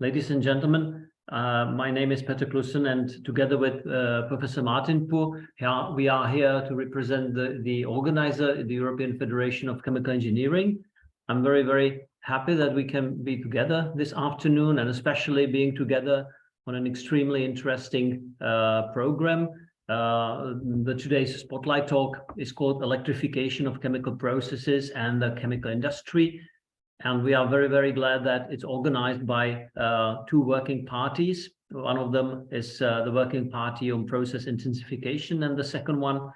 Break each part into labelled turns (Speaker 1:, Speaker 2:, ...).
Speaker 1: Ladies and gentlemen, my name is Petr Kluson, and together with Professor Manthiram, we are here to represent the organizer, the European Federation of Chemical Engineering. I'm very, very happy that we can be together this afternoon, and especially being together on an extremely interesting program. Today's spotlight talk is called Electrification of Chemical Processes and the Chemical Industry. And we are very, very glad that it's organized by two working parties. One of them is the Working Party on Process Intensification, and the second one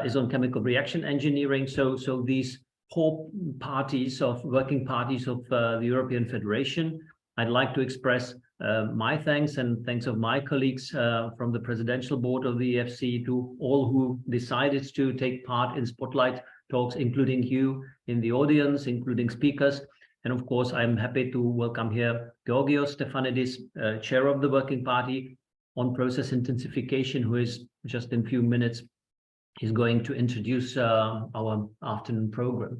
Speaker 1: is on Chemical Reaction Engineering. So these four parties of working parties of the European Federation, I'd like to express my thanks and thanks of my colleagues from the Presidential Board of the EFCE to all who decided to take part in Spotlight talks, including you in the audience, including speakers. And of course, I'm happy to welcome here Georgios Stefanidis, chair of the Working Party on Process Intensification, who is just in a few minutes is going to introduce our afternoon program.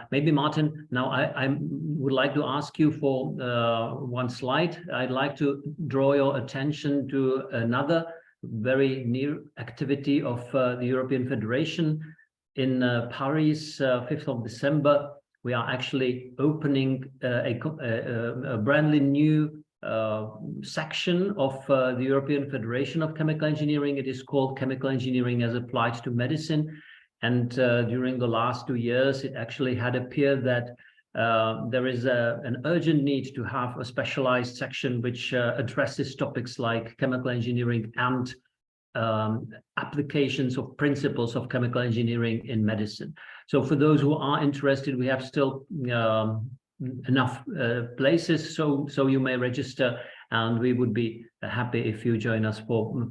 Speaker 1: Maybe Martin, now I would like to ask you for one slide. I'd like to draw your attention to another very near activity of the European Federation. In Paris, 5th of December, we are actually opening a brand new section of the European Federation of Chemical Engineering. It is called Chemical Engineering as Applied to Medicine. And during the last 2 years, it actually had appeared that there is an urgent need to have a specialized section which addresses topics like chemical engineering and applications of principles of chemical engineering in medicine. So for those who are interested, we have still enough places, so you may register, and we would be happy if you join us for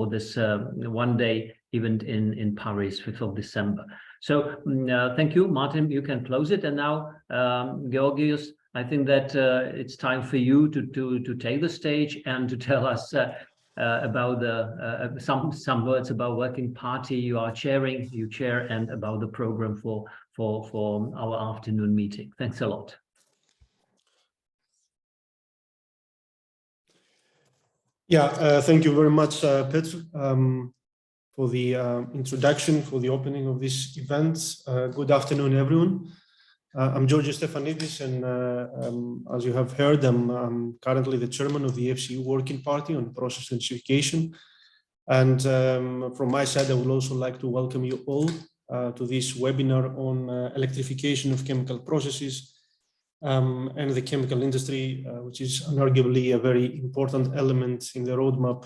Speaker 1: this one-day event in Paris, 5th of December. So thank you, Martin. You can close it, and now Georgios, I think that it's time for you to take the stage and to tell us about some words about Working Party you chair, and about the program for our afternoon meeting. Thanks a lot.
Speaker 2: Yeah, thank you very much, Petr, for the introduction, for the opening of this event. Good afternoon, everyone. I'm Georgios Stefanidis, and as you have heard, I'm currently the chairman of the EFCE Working Party on Process Intensification. And from my side, I would also like to welcome you all to this webinar on electrification of chemical processes and the chemical industry, which is arguably a very important element in the roadmap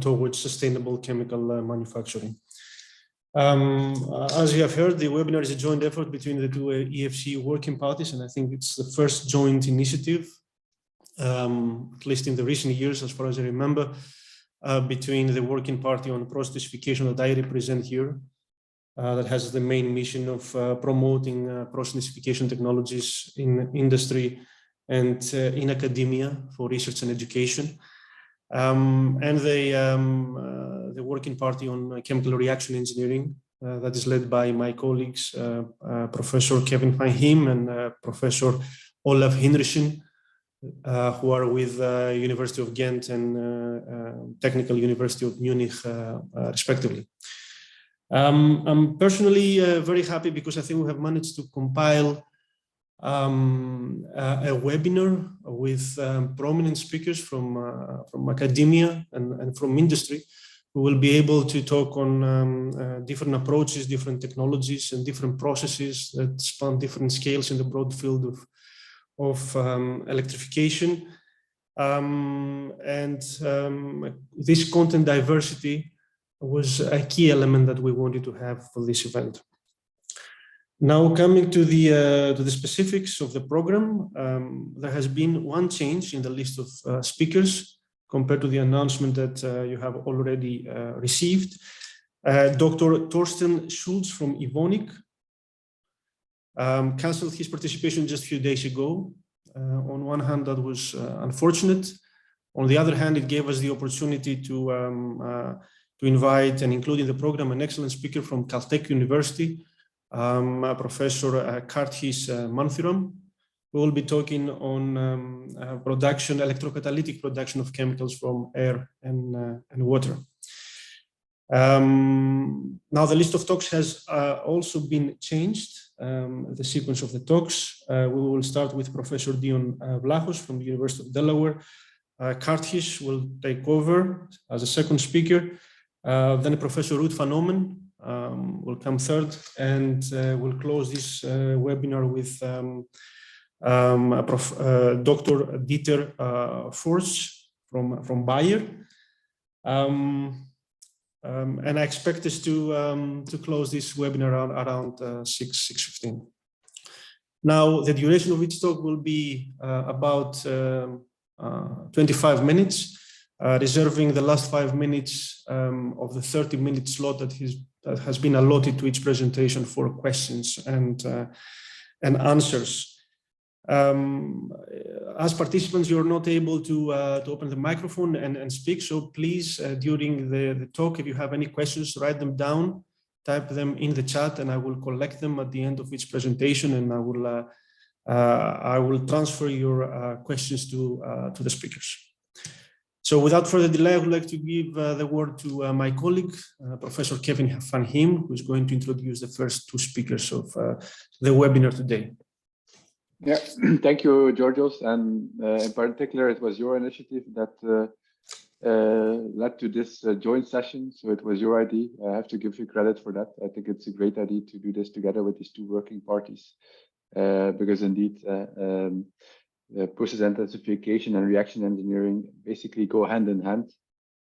Speaker 2: towards sustainable chemical manufacturing. As you have heard, the webinar is a joint effort between the two EFCE working parties, and I think it's the first joint initiative, at least in the recent years, as far as I remember, between the Working Party on Process Intensification that I represent here, that has the main mission of promoting process intensification technologies in industry and in academia for research and education. And the Working Party on Chemical Reaction Engineering, that is led by my colleagues, Professor Kevin van Heem and Professor Olaf Hinrichsen, who are with University of Ghent and Technical University of Munich, respectively. I'm personally very happy because I think we have managed to compile a webinar with prominent speakers from academia and from industry, who will be able to talk on different approaches, different technologies, and different processes that span different scales in the broad field of electrification. This content diversity was a key element that we wanted to have for this event. Now, coming to the specifics of the program, there has been one change in the list of speakers compared to the announcement that you have already received. Dr. Thorsten Schulz from Evonik cancelled his participation just a few days ago. On one hand, that was unfortunate. On the other hand, it gave us the opportunity to invite and include in the program an excellent speaker from Caltech University, Professor Karthish Manthiram, we will be talking on production, electrocatalytic production of chemicals from air and water. Now the list of talks has also been changed, the sequence of the talks. We will start with Professor Dion Vlachos from the University of Delaware. Karthish will take over as a second speaker. Then Professor Ruud van Ommen will come third, and we'll close this webinar with Dr. Dieter Foertsch from Bayer. And I expect us to close this webinar around 6:15. Now, the duration of each talk will be about 25 minutes, reserving the last 5 minutes of the 30-minute slot that has been allotted to each presentation for questions and answers. As participants, you're not able to open the microphone and speak, so please, during the talk, if you have any questions, write them down, type them in the chat, and I will collect them at the end of each presentation, and I will transfer your questions to the speakers. So without further delay, I would like to give the word to my colleague, Professor Kevin van Heem, who is going to introduce the first two speakers of the webinar today.
Speaker 3: Yeah, thank you, Georgios. And in particular, it was your initiative that led to this joint session. So it was your idea. I have to give you credit for that. I think it's a great idea to do this together with these two working parties, because indeed, process intensification and reaction engineering basically go hand in hand.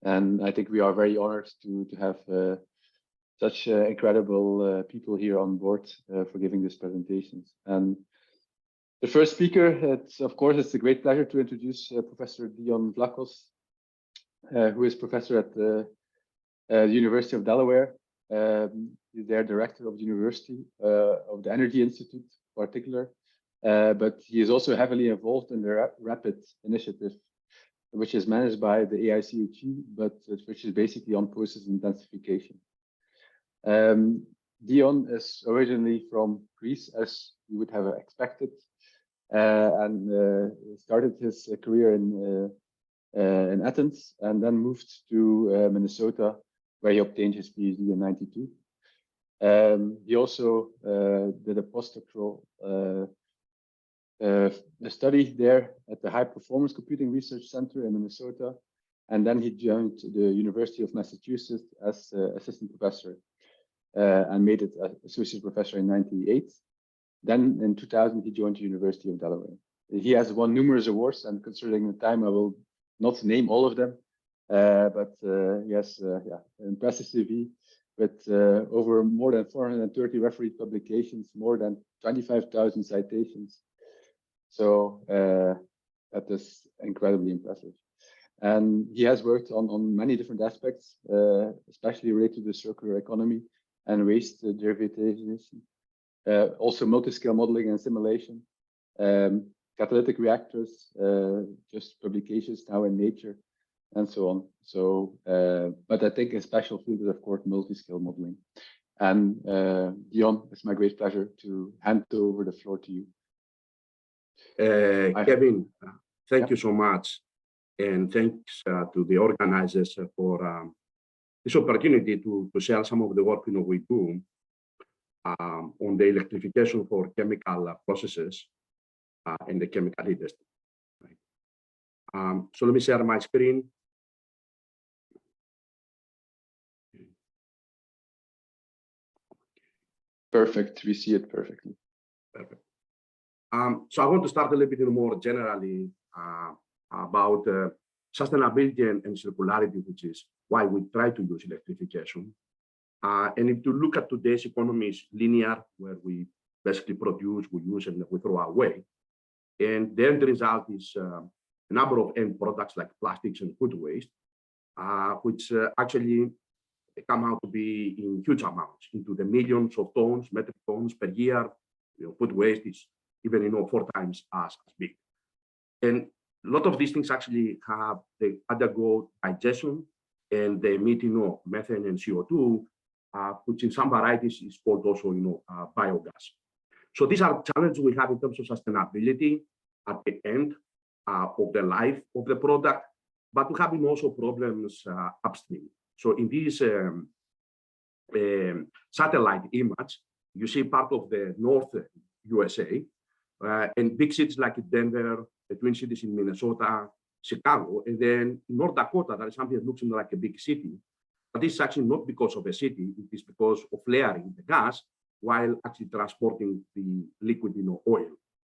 Speaker 3: And I think we are very honored to have such incredible people here on board for giving these presentations. And the first speaker, it's a great pleasure to introduce Professor Dion Vlachos, who is professor at the University of Delaware. He's their director of the University of the Energy Institute in particular, but he is also heavily involved in the RAPID initiative, which is managed by the AICHE, but which is basically on process intensification. Dion is originally from Greece, as you would have expected. And started his career in Athens, and then moved to Minnesota, where he obtained his PhD in '92. He also did a postdoctoral study there at the High Performance Computing Research Center in Minnesota, and then he joined the University of Massachusetts as assistant professor and made it associate professor in '98. Then in 2000, he joined the University of Delaware. He has won numerous awards, and considering the time, I will not name all of them. But he has impressive CV with over more than 430 refereed publications, more than 25,000 citations. So that is incredibly impressive. And he has worked on many different aspects, especially related to the circular economy and waste derivatization. Also multi-scale modeling and simulation, catalytic reactors, just publications now in Nature, and so on. So, but I think a special field is, of course, multi-scale modeling. And Dion, it's my great pleasure to hand over the floor to you.
Speaker 4: Kevin, thank you so much. And thanks to the organizers for this opportunity to share some of the work we do on the electrification for chemical processes in the chemical industry. Right. So let me share my screen.
Speaker 3: Perfect. We see it perfectly.
Speaker 4: Perfect. So I want to start a little bit more generally about sustainability and circularity, which is why we try to use electrification. And if you look at today's economy, is linear, where we basically produce, we use, and we throw away. And the end result is a number of end products like plastics and food waste, which actually come out to be in huge amounts, into the millions of tons, metric tons per year. Food waste is even 4 times as big. And a lot of these things actually they undergo digestion, and they emit methane and CO2, which in some varieties is called also biogas. So these are challenges we have in terms of sustainability at the end of the life of the product, but we have also problems upstream. So in this satellite image, you see part of the North USA and big cities like Denver, the Twin Cities in Minnesota, Chicago, and then in North Dakota, there is something that looks like a big city. But this is actually not because of the city, it is because of flaring the gas while actually transporting the liquid oil.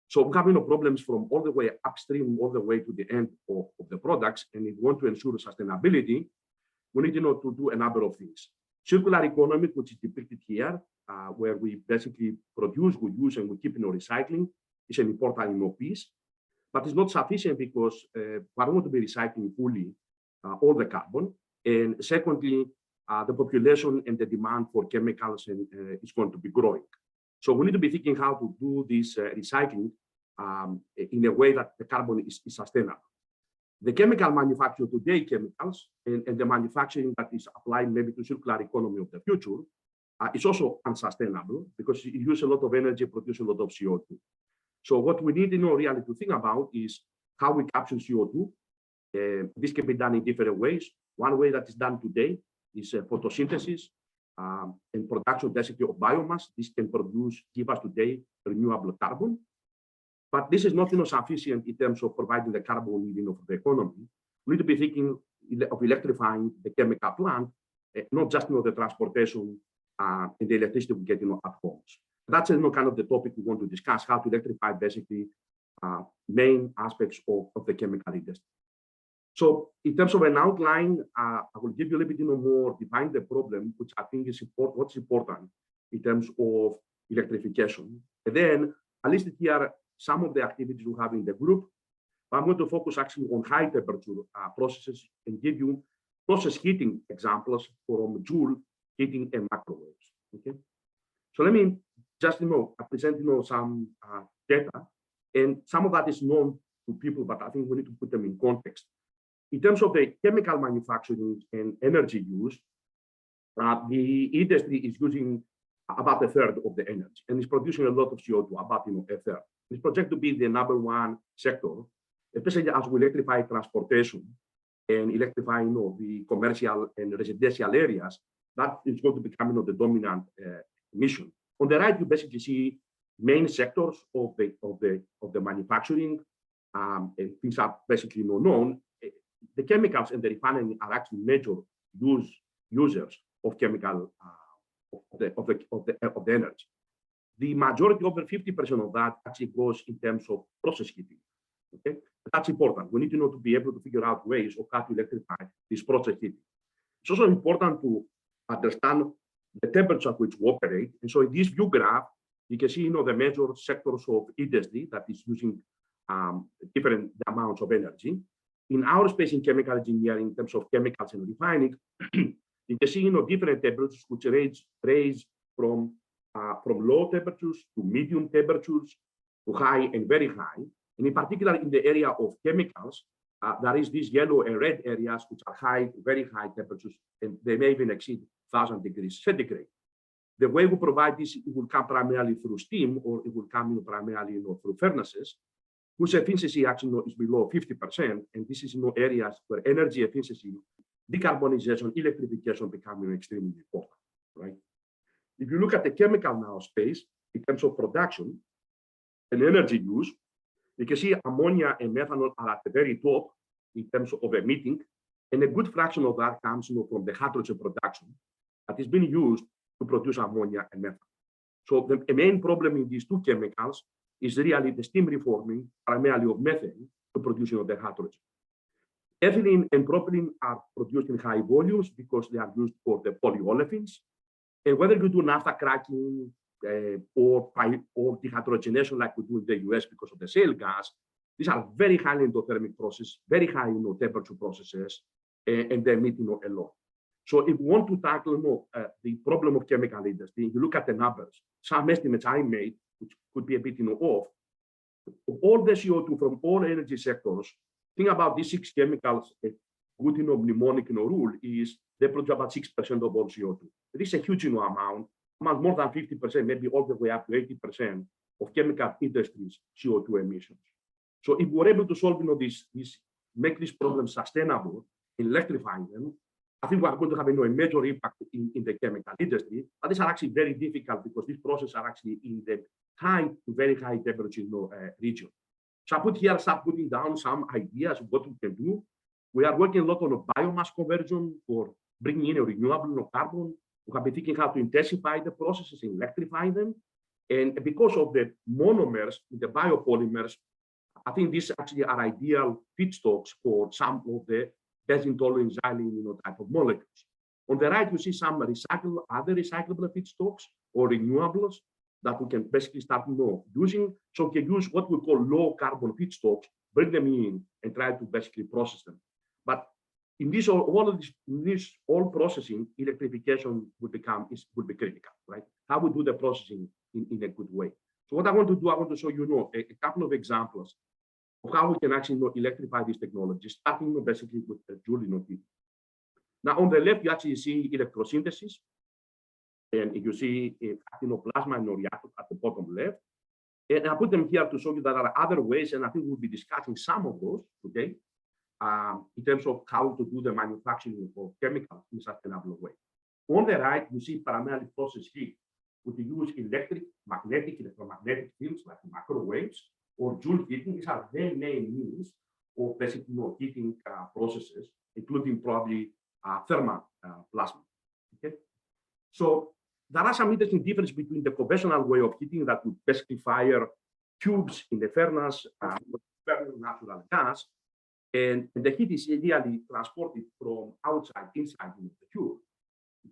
Speaker 4: So we have problems from all the way upstream, all the way to the end of the products. And if we want to ensure sustainability, we need to do a number of things. Circular economy, which is depicted here, where we basically produce, we use, and we keep recycling, is an important piece. But it's not sufficient because we don't want to be recycling fully all the carbon. And secondly, the population and the demand for chemicals is going to be growing. So we need to be thinking how to do this recycling in a way that the carbon is sustainable. The chemical manufacture today, chemicals, and the manufacturing that is applied maybe to circular economy of the future is also unsustainable because it uses a lot of energy, produces a lot of CO2. So what we need really to think about is how we capture CO2. This can be done in different ways. One way that is done today is photosynthesis and production basically of biomass. This can give us today renewable carbon. But this is not sufficient in terms of providing the carbon needed of the economy. We need to be thinking of electrifying the chemical plant, not just the transportation and the electricity we get at homes. That's kind of the topic we want to discuss, how to electrify basically main aspects of the chemical industry. So in terms of an outline, I will give you a little bit more, define the problem, which I think is important, what's important in terms of electrification. And then I listed here some of the activities we have in the group. I'm going to focus actually on high temperature processes and give you process heating examples from Joule heating and microwaves. Okay, so let me just present some data, and some of that is known to people, but I think we need to put them in context. In terms of the chemical manufacturing and energy use, the industry is using about a third of the energy and is producing a lot of CO2, about a third. It's projected to be the #1 sector, especially as we electrify transportation and electrify the commercial and residential areas. That is going to become the dominant mission. On the right, you basically see main sectors of the manufacturing, and things are basically known. The chemicals and the refining are actually major users of chemical of the energy. The majority, over 50% of that, actually goes in terms of process heating. Okay, that's important. We need to be able to figure out ways of how to electrify this process heating. It's also important to understand the temperature at which we operate. And so in this view graph, you can see the major sectors of industry that is using different amounts of energy. In our space in chemical engineering, in terms of chemicals and refining, you can see different temperatures which range from low temperatures to medium temperatures to high and very high. And in particular, in the area of chemicals, there is these yellow and red areas which are high, very high temperatures, and they may even exceed 1,000 degrees centigrade. The way we provide this, it will come primarily through steam, or it will come primarily through furnaces, whose efficiency actually is below 50%. And this is areas where energy efficiency, decarbonization, electrification becoming extremely important, right? If you look at the chemical space, in terms of production and energy use, you can see ammonia and methanol are at the very top in terms of emitting, and a good fraction of that comes from the hydrogen production that is being used to produce ammonia and methanol. So the main problem in these two chemicals is really the steam reforming, primarily of methane, to produce the hydrogen. Ethylene and propylene are produced in high volumes because they are used for the polyolefins. And whether you do naphtha cracking or dehydrogenation like we do in the US because of the shale gas, these are very highly endothermic processes, very high temperature processes, and they emit a lot. So if we want to tackle the problem of chemical industry, you look at the numbers. Some estimates I made, which could be a bit off, all the CO2 from all energy sectors. Think about these 6 chemicals. A good mnemonic rule is they produce about 6% of all CO2. This is a huge amount, more than 50%, maybe all the way up to 80% of chemical industries' CO2 emissions. So if we're able to solve make this problem sustainable, electrifying them, I think we're going to have a major impact in the chemical industry. But these are actually very difficult because these processes are actually in the high to very high temperature region. So I start putting down some ideas of what we can do. We are working a lot on a biomass conversion for bringing in a renewable carbon. We have been thinking how to intensify the processes and electrify them. And because of the monomers, the biopolymers, I think these actually are ideal feedstocks for some of the benzene-toluene xylene type of molecules. On the right, you see some other recyclable feedstocks or renewables that we can basically start using. So we can use what we call low carbon feedstocks, bring them in and try to basically process them. But in this all processing, electrification would be critical, right? How we do the processing in a good way. So what I want to do, I want to show you a couple of examples of how we can actually electrify these technologies, starting basically with Joule heating. Now on the left, you actually see electrosynthesis, and you see plasma and reactor at the bottom left. And I put them here to show you that there are other ways, and I think we'll be discussing some of those today, in terms of how to do the manufacturing of chemicals in a sustainable way. On the right, you see primarily process heat, which use electromagnetic fields like microwaves or Joule heating. These are the main means of basically heating processes, including probably thermal plasma. Okay, so there are some interesting differences between the conventional way of heating that would basically fire tubes in the furnace with burning natural gas, and the heat is ideally transported from outside inside the tube.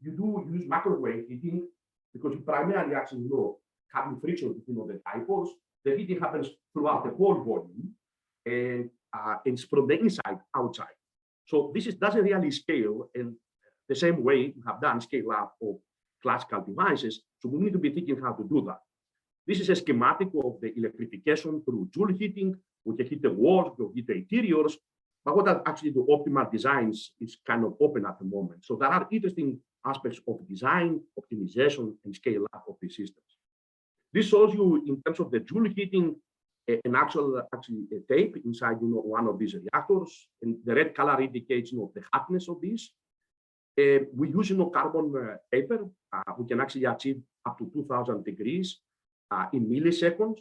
Speaker 4: You do use microwave heating because you primarily actually having friction between the dipoles. The heating happens throughout the whole volume, and it's from the inside outside. So this doesn't really scale in the same way we have done scale up of classical devices. So we need to be thinking how to do that. This is a schematic of the electrification through Joule heating. We can heat the walls, we can heat the interiors, but what are actually the optimal designs is kind of open at the moment. So there are interesting aspects of design, optimization, and scale up of these systems. This shows you in terms of the Joule heating an actual tape inside one of these reactors, and the red color indicates the hardness of this. We use carbon paper. We can actually achieve up to 2000 degrees in milliseconds.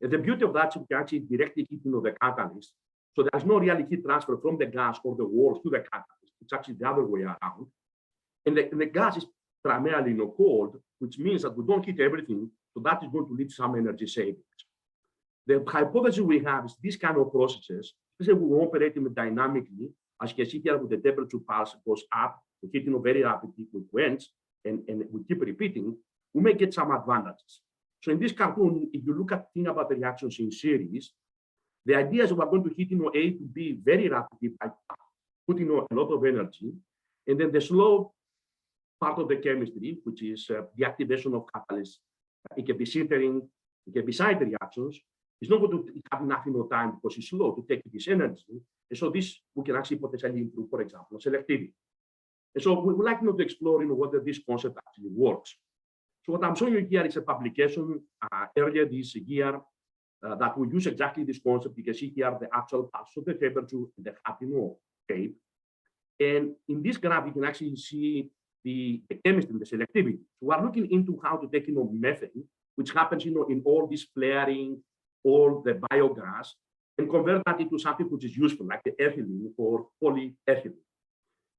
Speaker 4: And the beauty of that is we can actually directly heat the catalyst. So there's no really heat transfer from the gas or the walls to the catalyst. It's actually the other way around. And the gas is primarily cold, which means that we don't heat everything. So that is going to lead to some energy savings. The hypothesis we have is these kind of processes, especially when we operate them dynamically, as you can see here with the temperature pulse goes up, we heat very rapidly with vents, and we keep repeating, we may get some advantages. So in this cartoon, if you think about the reactions in series, the idea is we're going to heat A to B very rapidly by putting a lot of energy, and then the slow part of the chemistry, which is the activation of catalysts. It can be sintering, it can be side reactions. It's not going to have enough time because it's slow to take this energy. And so this we can actually potentially improve, for example, selectivity. And so we would like to explore whether this concept actually works. So what I'm showing you here is a publication earlier this year that will use exactly this concept. You can see here the actual pulse of the temperature and the tape. And in this graph, you can actually see the chemistry and the selectivity. So we're looking into how to take methane, which happens in all this flaring, all the biogas, and convert that into something which is useful, like the ethylene or polyethylene.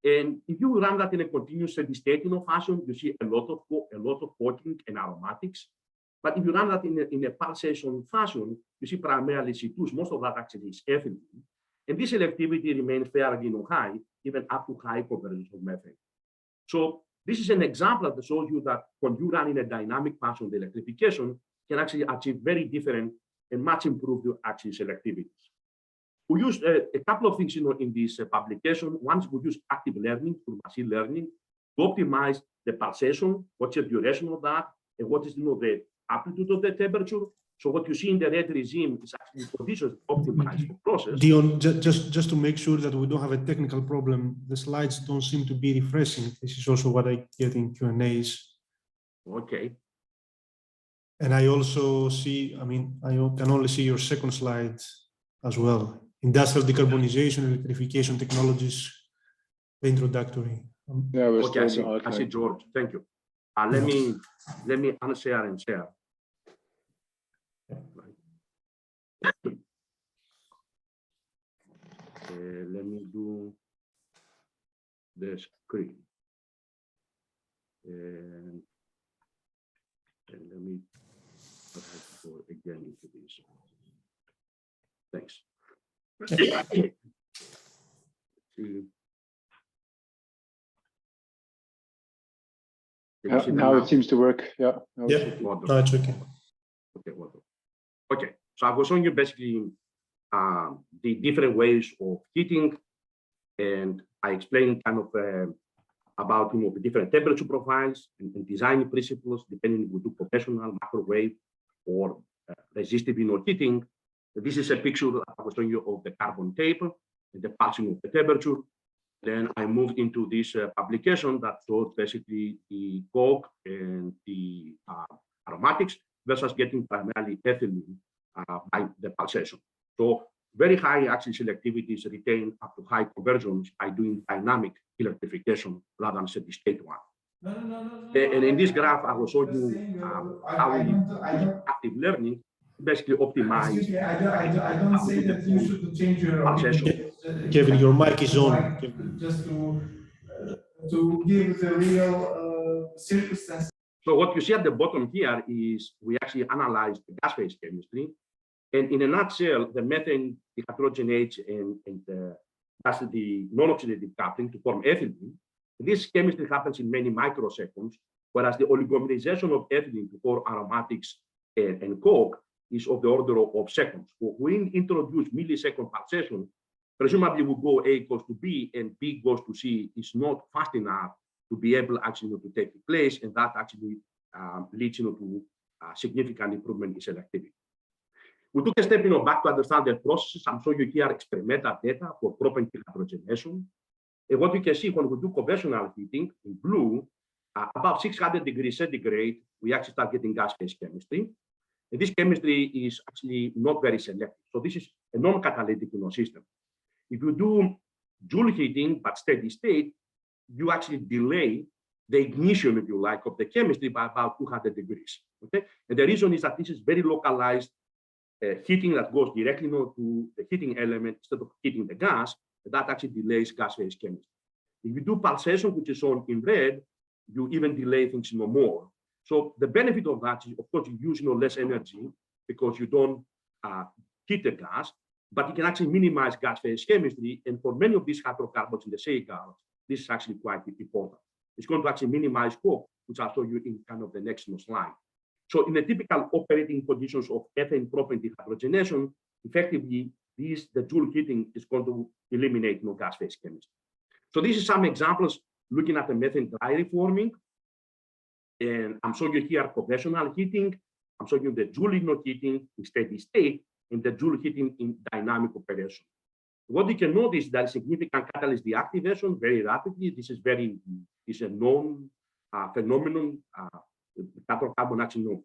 Speaker 4: And if you run that in a continuous steady state fashion, you see a lot of coating and aromatics. But if you run that in a pulsation fashion, you see primarily C2s. Most of that actually is ethylene. And this selectivity remains fairly high, even up to high conversions of methane. So this is an example that shows you that when you run in a dynamic fashion, the electrification can actually achieve very different and much improved actually selectivities. We used a couple of things in this publication. One, we use active learning through machine learning to optimize the pulsation, what's the duration of that, and what is the amplitude of the temperature. So what you see in the red regime is actually conditions optimized for process.
Speaker 2: Dion, just to make sure that we don't have a technical problem, the slides don't seem to be refreshing. This is also what I get in Q&As.
Speaker 4: Okay.
Speaker 2: And I also see, I mean, I can only see your second slide as well. Industrial decarbonization, electrification technologies, the introductory.
Speaker 3: Yeah, we're
Speaker 4: Okay,
Speaker 3: still
Speaker 4: I see, George. Thank you. Let me unshare and share. Let me do the screen. And let me go again into this. Thanks.
Speaker 3: Now it seems to work. Yeah.
Speaker 2: No, it's okay.
Speaker 4: Okay. So I was showing you basically the different ways of heating, and I explained kind of about the different temperature profiles and design principles depending if we do professional, microwave, or resistive heating. This is a picture I was showing you of the carbon tape and the passing of the temperature. Then I moved into this publication that showed basically the coke and the aromatics versus getting primarily ethylene by the pulsation. So very high actually selectivity is retained up to high conversions by doing dynamic electrification rather than steady state one. And in this graph, I will show you how we use active learning basically optimize.
Speaker 5: I don't say that you should change your
Speaker 4: pulsation.
Speaker 2: Kevin, your mic is on.
Speaker 5: Just to give the real circumstances.
Speaker 4: So what you see at the bottom here is we actually analyzed the gas phase chemistry. And in a nutshell, the methane dehydrogenates and that's the non-oxidative coupling to form ethylene. This chemistry happens in many microseconds, whereas the oligomerization of ethylene to form aromatics and coke is of the order of seconds. So when we introduce millisecond pulsation, presumably we go A goes to B and B goes to C is not fast enough to be able actually to take place, and that actually leads to significant improvement in selectivity. We took a step back to understand the processes. I'm showing you here experimental data for propane dehydrogenation. And what you can see when we do conventional heating in blue, about 600 degrees centigrade, we actually start getting gas phase chemistry. And this chemistry is actually not very selective. So this is a non-catalytic system. If you do Joule heating but steady state, you actually delay the ignition, if you like, of the chemistry by about 200 degrees. Okay, and the reason is that this is very localized heating that goes directly to the heating element instead of heating the gas. That actually delays gas phase chemistry. If you do pulsation, which is shown in red, you even delay things more. So the benefit of that is, of course, you use less energy because you don't heat the gas, but you can actually minimize gas phase chemistry. And for many of these hydrocarbons in the cigars, this is actually quite important. It's going to actually minimize coke, which I'll show you in kind of the next slide. So in the typical operating conditions of ethane propane dehydrogenation, effectively, the Joule heating is going to eliminate gas phase chemistry. So these are some examples looking at the methane dry reforming. And I'm showing you here conventional heating. I'm showing you the Joule heating in steady state and the Joule heating in dynamic operation. What you can notice is that significant catalyst deactivation very rapidly. This is a known phenomenon. Hydrocarbon actually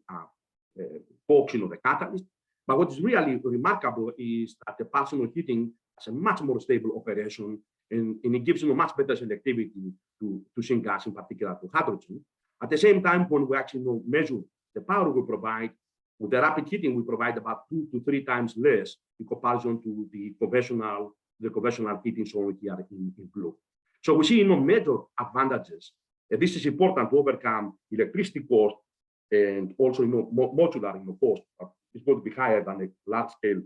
Speaker 4: pokes the catalyst. But what is really remarkable is that the pulsation heating has a much more stable operation, and it gives much better selectivity to syngas, in particular to hydrogen. At the same time, when we actually measure the power we provide, with the rapid heating, we provide about 2 to 3 times less in comparison to the conventional heating shown here in blue. So we see major advantages. And this is important to overcome electricity cost and also modular cost. It's going to be higher than a large-scale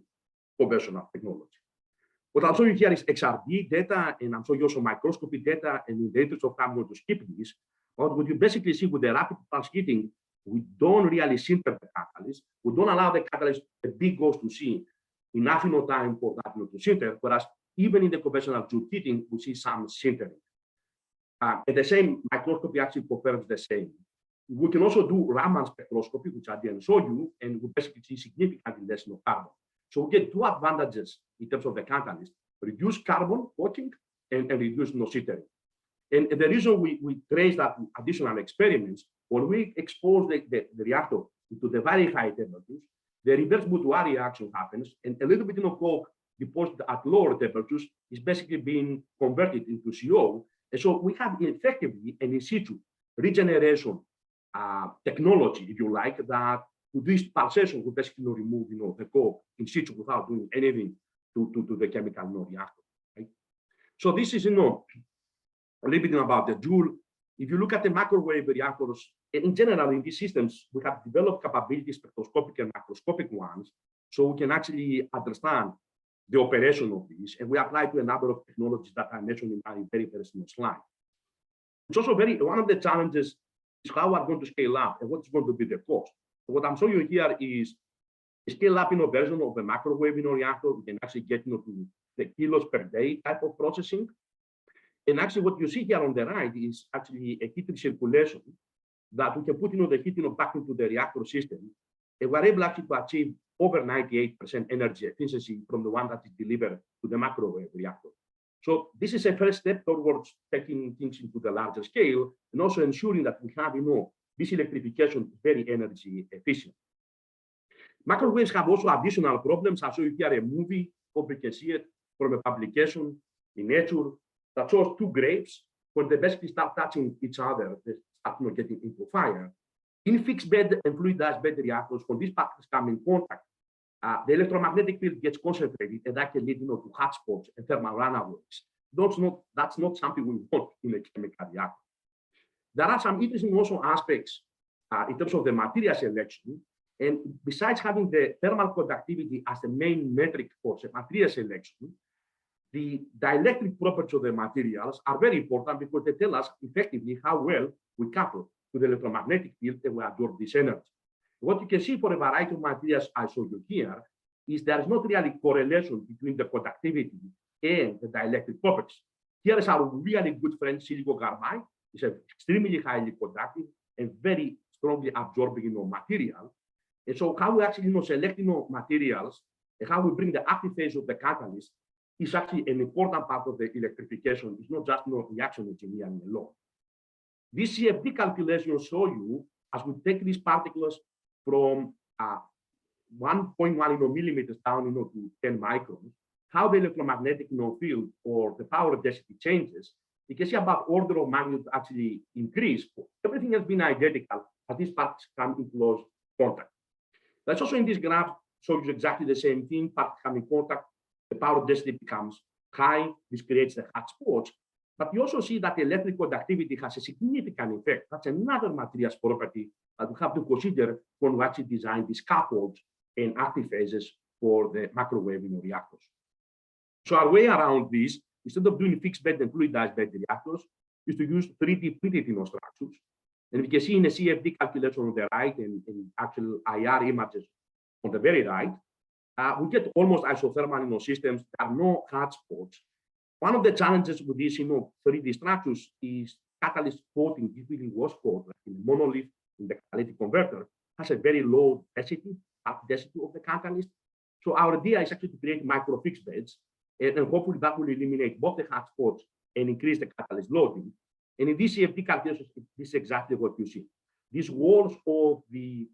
Speaker 4: conventional technology. What I'll show you here is XRD data, and I'm showing you also microscopy data. And in the interest of time, I'm going to skip this. But what you basically see with the rapid pulse heating, we don't really sinter the catalyst. We don't allow the catalyst, the B goes to C, enough time for that to sinter. Whereas even in the conventional Joule heating, we see some sintering. And the same microscopy actually confirms the same. We can also do Raman spectroscopy, which I didn't show you, and we basically see significantly less carbon. So we get 2 advantages in terms of the catalyst: reduce carbon coating and reduce sintering. And the reason we trace that additional experiments, when we expose the reactor into the very high temperatures, the reverse boudoir reaction happens, and a little bit of coke deposited at lower temperatures is basically being converted into CO. And so we have effectively an in situ regeneration technology, if you like, that with this pulsation will basically remove, the coke in situ without doing anything to the chemical reactor. Right? So this is, a little bit about the Joule. If you look at the microwave reactors, in general, in these systems, we have developed capabilities, spectroscopic and macroscopic ones, so we can actually understand the operation of these, and we apply to a number of technologies that I mentioned in my very small slide. It's also one of the challenges is how we're going to scale up and what's going to be the cost. So what I'm showing you here is a scale up version of a microwave reactor. We can actually get to the kilos per day type of processing. And actually what you see here on the right is actually a heat recirculation that we can put the heat back into the reactor system. And we're able actually to achieve over 98% energy efficiency from the one that is delivered to the microwave reactor. So this is a first step towards taking things into the larger scale and also ensuring that we have, this electrification very energy efficient. Microwaves have also additional problems. I'll show you here a movie, hope you can see it, from a publication in Nature that shows two grapes. When they basically start touching each other, they start getting into fire. In fixed bed and fluidized bed reactors, when these particles come in contact, the electromagnetic field gets concentrated, and that can lead to hotspots and thermal runaways. That's not something we want in a chemical reactor. There are some interesting also aspects in terms of the material selection. And besides having the thermal conductivity as the main metric for the material selection, the dielectric properties of the materials are very important because they tell us effectively how well we couple to the electromagnetic field and we absorb this energy. What you can see for a variety of materials I showed you here is there is not really correlation between the conductivity and the dielectric properties. Here is our really good friend silicon carbide. It's an extremely highly conductive and very strongly absorbing material. And so how we actually select materials and how we bring the active phase of the catalyst is actually an important part of the electrification. It's not just reaction engineering alone. These CFD calculations show you, as we take these particles from 1.1 millimeters down to 10 microns, how the electromagnetic field or the power density changes. You can see about order of magnitude actually increase. Everything has been identical as these parts come in close contact. That's also in this graph shows you exactly the same thing. Parts come in contact, the power density becomes high. This creates the hot spots. But you also see that the electric conductivity has a significant effect. That's another materials property that we have to consider when we actually design these scaffolds and active phases for the microwave reactors. So our way around this, instead of doing fixed bed and fluidized bed reactors, is to use 3D printed structures. And we can see in the CFD calculation on the right and actual IR images on the very right, we get almost isothermal systems. There are no hot spots. One of the challenges with these 3D structures is catalyst coating. This really was coated like in the monolith in the catalytic converter has a very low density of the catalyst. So our idea is actually to create micro fixed beds, and hopefully that will eliminate both the hot spots and increase the catalyst loading. And in these CFD calculations, this is exactly what you see. These walls of the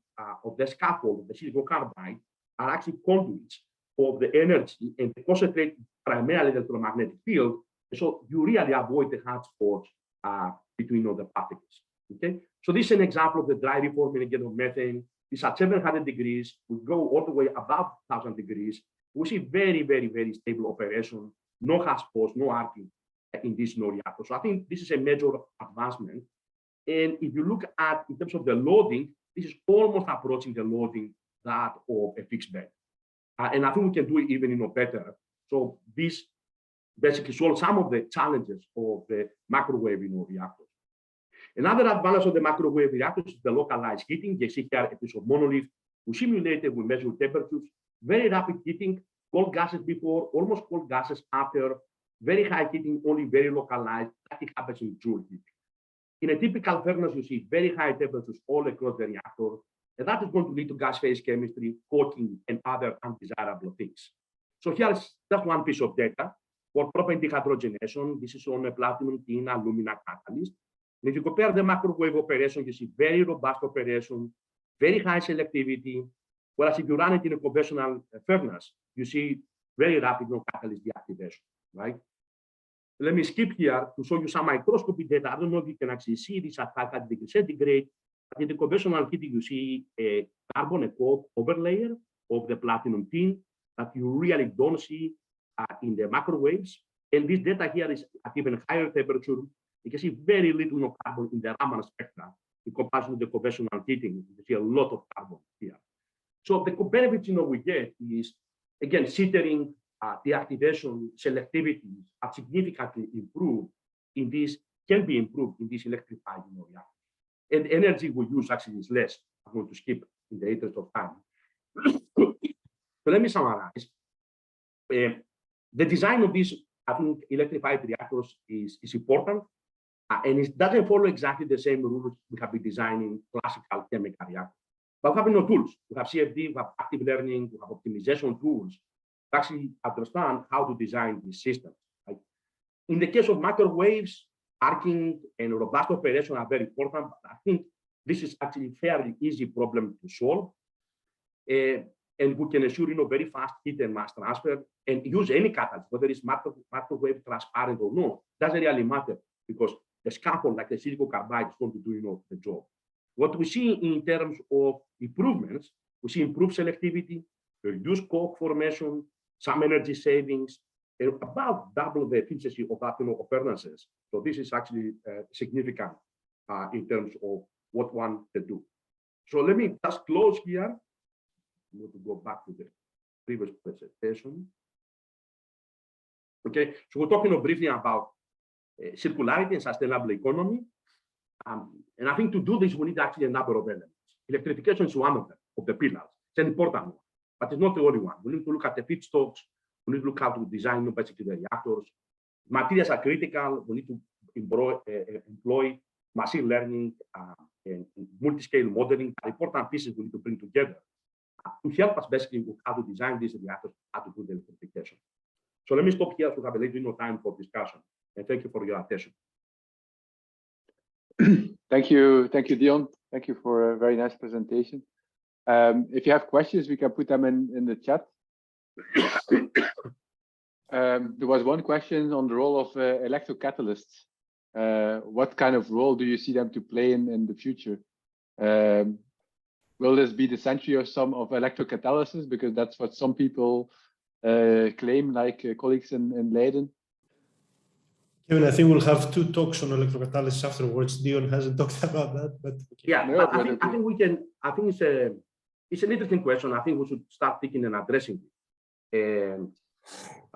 Speaker 4: scaffold, of the silicon carbide, are actually conduits of the energy and they concentrate primarily the electromagnetic field. So you really avoid the hot spots between the particles. Okay, so this is an example of the dry reforming again of methane. It's at 700 degrees. We go all the way above 1,000 degrees. We see very, very, very stable operation, no hot spots, no arcing in this reactor. So I think this is a major advancement. And if you look at in terms of the loading, this is almost approaching the loading that of a fixed bed. And I think we can do it even better. So this basically solves some of the challenges of the microwave reactors. Another advantage of the microwave reactors is the localized heating. You see here a piece of monolith. We simulated, we measured temperatures, very rapid heating, cold gases before, almost cold gases after, very high heating, only very localized. That happens in Joule heating. In a typical furnace, you see very high temperatures all across the reactor, and that is going to lead to gas phase chemistry, coating, and other undesirable things. So here's just one piece of data for propane dehydrogenation. This is on a platinum tin alumina catalyst. And if you compare the microwave operation, you see very robust operation, very high selectivity, whereas if you run it in a conventional furnace, you see very rapid non-catalyst deactivation, right? Let me skip here to show you some microscopy data. I don't know if you can actually see this at 500 degrees centigrade, but in the conventional heating, you see a carbon, a coke overlayer of the platinum tin that you really don't see in the microwaves. And this data here is at even higher temperature. You can see very little no carbon in the Raman spectra in comparison to the conventional heating. You see a lot of carbon here. So the benefits we get is, again, sintering, deactivation, selectivity are significantly improved in this, can be improved in this electrified reactors. And energy we use actually is less. I'm going to skip in the interest of time. So let me summarize. The design of these, I think, electrified reactors is important. And it doesn't follow exactly the same rules we have been designing classical chemical reactors. But we have no tools. We have CFD, we have active learning, we have optimization tools to actually understand how to design these systems. Right? In the case of microwaves, arcing and robust operation are very important, but I think this is actually a fairly easy problem to solve. And we can ensure very fast heat and mass transfer and use any catalyst, whether it's microwave transparent or not, doesn't really matter because the scaffold, like the silicon carbide, is going to do the job. What we see in terms of improvements, we see improved selectivity, reduced coke formation, some energy savings, and about double the efficiency of furnaces. So this is actually significant in terms of what one can do. So let me just close here. I'm going to go back to the previous presentation. Okay, so we're talking briefly about circularity and sustainable economy. And I think to do this, we need actually a number of elements. Electrification is one of them, of the pillars. It's an important one, but it's not the only one. We need to look at the feedstocks. We need to look how to design basically the reactors. Materials are critical. We need to employ machine learning and multi-scale modeling. Important pieces we need to bring together to help us basically with how to design these reactors, how to do the electrification. So let me stop here to have a little bit more time for discussion. And thank you for your attention.
Speaker 3: Thank you, Dion. Thank you for a very nice presentation. If you have questions, we can put them in the chat. There was one question on the role of electrocatalysts. What kind of role do you see them to play in the future? Will this be the century of electrocatalysis? Because that's what some people claim, like colleagues in Leiden.
Speaker 2: Kevin, I think we'll have 2 talks on electrocatalysis afterwards. Dion hasn't talked about that, but okay.
Speaker 4: Yeah, no, but I think we can. I think it's an interesting question. I think we should start thinking and addressing it.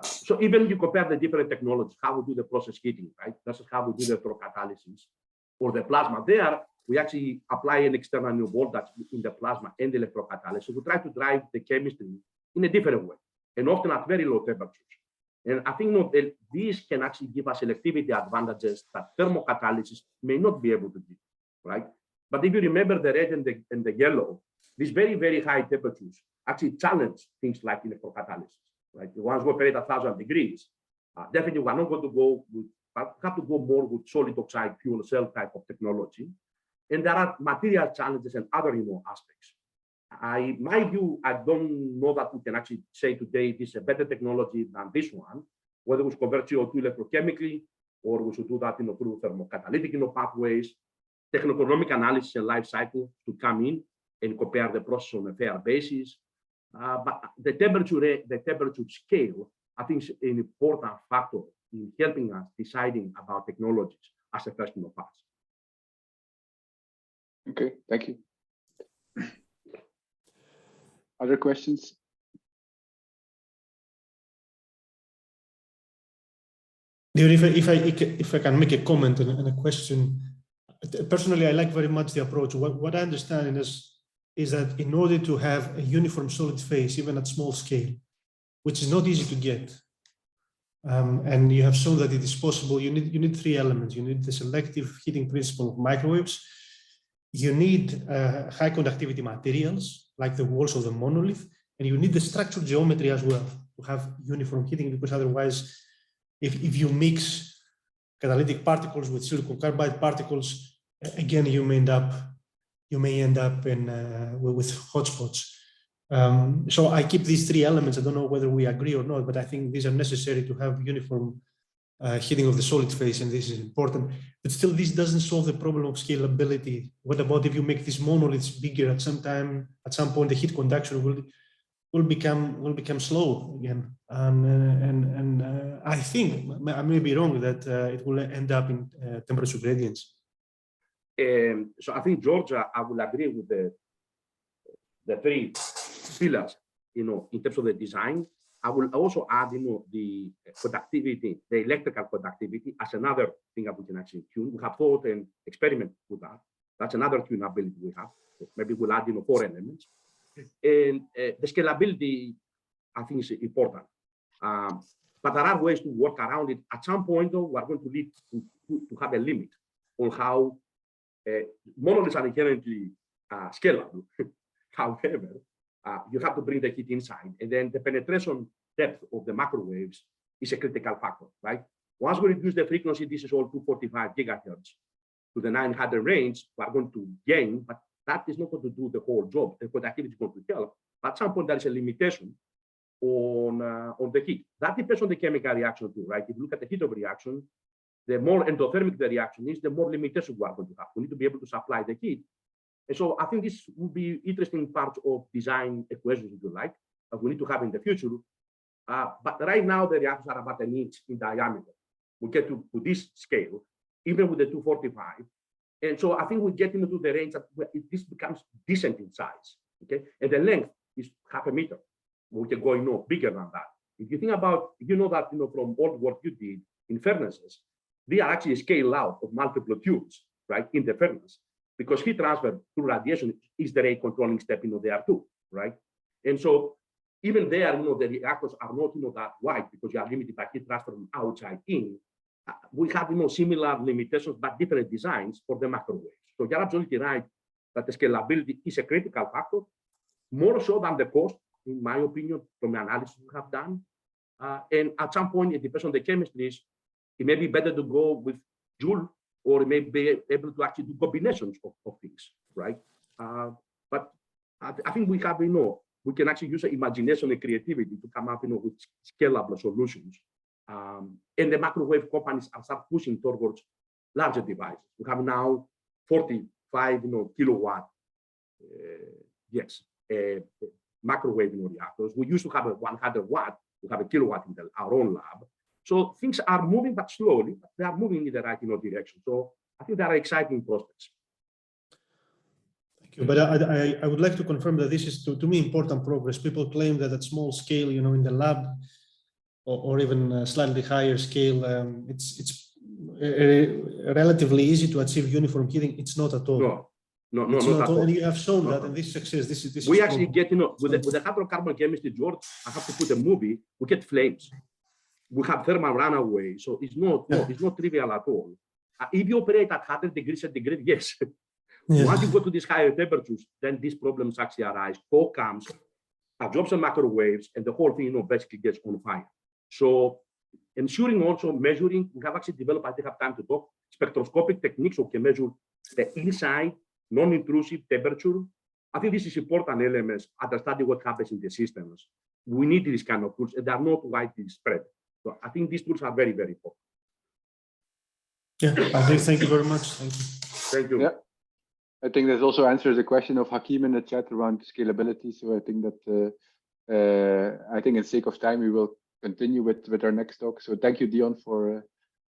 Speaker 4: So even if you compare the different technologies, how we do the process heating, right? That's how we do the electrocatalysis or the plasma. There, we actually apply an external new voltage in the plasma and the electrocatalysis. So we try to drive the chemistry in a different way, and often at very low temperatures. And I think these can actually give us selectivity advantages that thermocatalysis may not be able to give, right? But if you remember the red and the yellow, these very, very high temperatures actually challenge things like electrocatalysis, right? Once we operate at 1,000 degrees, definitely we're not going to go with, have to go more with solid oxide fuel cell type of technology. And there are material challenges and other aspects. My view, I don't know that we can actually say today this is a better technology than this one, whether we should convert CO2 electrochemically or we should do that through thermocatalytic pathways. Techno-economic analysis and life cycle to come in and compare the process on a fair basis. But the temperature scale, I think, is an important factor in helping us deciding about technologies as a first pass.
Speaker 3: Okay, thank you. Other questions?
Speaker 2: If I can make a comment and a question, personally, I like very much the approach. What I understand is that in order to have a uniform solid phase, even at small scale, which is not easy to get, and you have shown that it is possible, you need 3 elements. You need the selective heating principle of microwaves. You need high conductivity materials, like the walls of the monolith, and you need the structural geometry as well to have uniform heating, because otherwise, if you mix catalytic particles with silicon carbide particles, again, you may end up you may end up in with hotspots. So I keep these three elements. I don't know whether we agree or not, but I think these are necessary to have uniform heating of the solid phase, and this is important. But still, this doesn't solve the problem of scalability. What about if you make these monoliths bigger? At some point, the heat conduction will become slow again. And I think, I may be wrong, that it will end up in temperature gradients.
Speaker 4: So I think, Georgia, I will agree with the three pillars, in terms of the design. I will also add, the conductivity, the electrical conductivity as another thing that we can actually tune. We have thought and experiment with that. That's another tunability we have. Maybe we'll add, 4 elements. And the scalability, I think, is important. But there are ways to work around it. At some point, though, we're going to need to have a limit on how monoliths are inherently scalable. However, you have to bring the heat inside, and then the penetration depth of the microwaves is a critical factor, right? Once we reduce the frequency, this is all 245 gigahertz to the 900 range, we are going to gain, but that is not going to do the whole job. The conductivity is going to help. At some point, there is a limitation on the heat. That depends on the chemical reaction too, right? If you look at the heat of reaction, the more endothermic the reaction is, the more limitation we are going to have. We need to be able to supply the heat. And so I think this will be interesting part of design equations, if you like, that we need to have in the future. But right now, the reactors are about an inch in diameter. We get to this scale, even with the 245. And so I think we get into the range that this becomes decent in size, okay? And the length is 0.5 meter. We can go, bigger than that. If you think about, that, from all the work you did in furnaces, they are actually scaled out of multiple tubes, right, in the furnace. Because heat transfer through radiation is the rate controlling step, there too, right? And so even there, the reactors are not, that wide because you are limited by heat transfer from outside in. We have, similar limitations, but different designs for the microwaves. So you're absolutely right that the scalability is a critical factor, more so than the cost, in my opinion, from the analysis we have done. And at some point, it depends on the chemistries. It may be better to go with Joule, or it may be able to actually do combinations of things, right? But I think we have, we can actually use imagination and creativity to come up, with scalable solutions. And the microwave companies are start pushing towards larger devices. We have now 45, kilowatt, microwave reactors. We used to have a 100 watt. We have a kilowatt in our own lab. So things are moving, but slowly, but they are moving in the right direction. So I think there are exciting prospects.
Speaker 2: Thank you. But I would like to confirm that this is, to me, important progress. People claim that at small scale, in the lab, or even slightly higher scale, it's relatively easy to achieve uniform heating. It's not at all.
Speaker 4: No,
Speaker 2: not
Speaker 4: at all.
Speaker 2: And you have shown that, and this is success. This
Speaker 4: we
Speaker 2: is
Speaker 4: actually get, with the hydrocarbon chemistry, George, I have to put a movie, we get flames. We have thermal runaway, so it's not trivial at all. If you operate at 100 degrees centigrade, yes. Once you go to these higher temperatures, then these problems actually arise. Fog comes, absorption microwaves, and the whole thing, basically gets on fire. So ensuring also measuring, we have actually developed, I think I have time to talk, spectroscopic techniques so we can measure the inside, non-intrusive temperature. I think this is important elements, understanding what happens in the systems. We need these kind of tools, and they are not widely spread. So I think these tools are very, very important.
Speaker 2: Yeah, thank you very much. Thank you.
Speaker 4: Thank you.
Speaker 3: Yeah, I think that also answers the question of Hakim in the chat around scalability. So I think that I think in sake of time we will continue with our next talk. So thank you, Dion, for a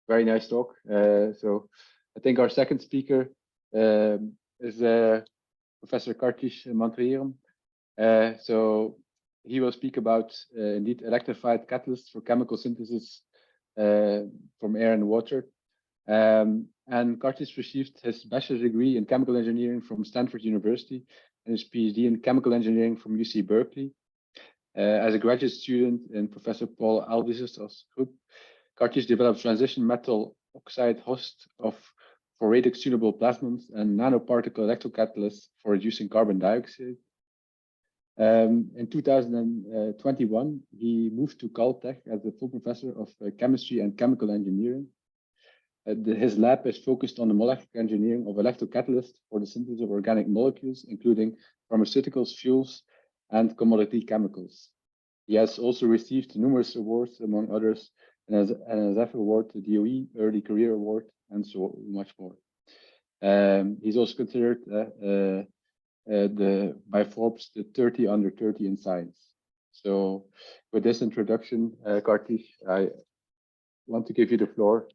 Speaker 3: very nice talk. So I think our second speaker is Professor Karthish Manthiram. So he will speak about indeed electrified catalysts for chemical synthesis from air and water. And Karthish received his bachelor's degree in chemical engineering from Stanford University and his PhD in chemical engineering from UC Berkeley. As a graduate student in Professor Paul Aldius's group, Karthish developed transition metal oxide host for radiation-tunable plasmons and nanoparticle electrocatalysts for reducing carbon dioxide. In 2021, he moved to Caltech as a full professor of chemistry and chemical engineering. His lab is focused on the molecular engineering of electrocatalysts for the synthesis of organic molecules, including pharmaceuticals, fuels, and commodity chemicals. He has also received numerous awards, among others, an NSF Award, the DOE Early Career Award, and so much more. He's also considered by Forbes the 30 under 30 in science. So with this introduction, Karthish, I want to give you the floor,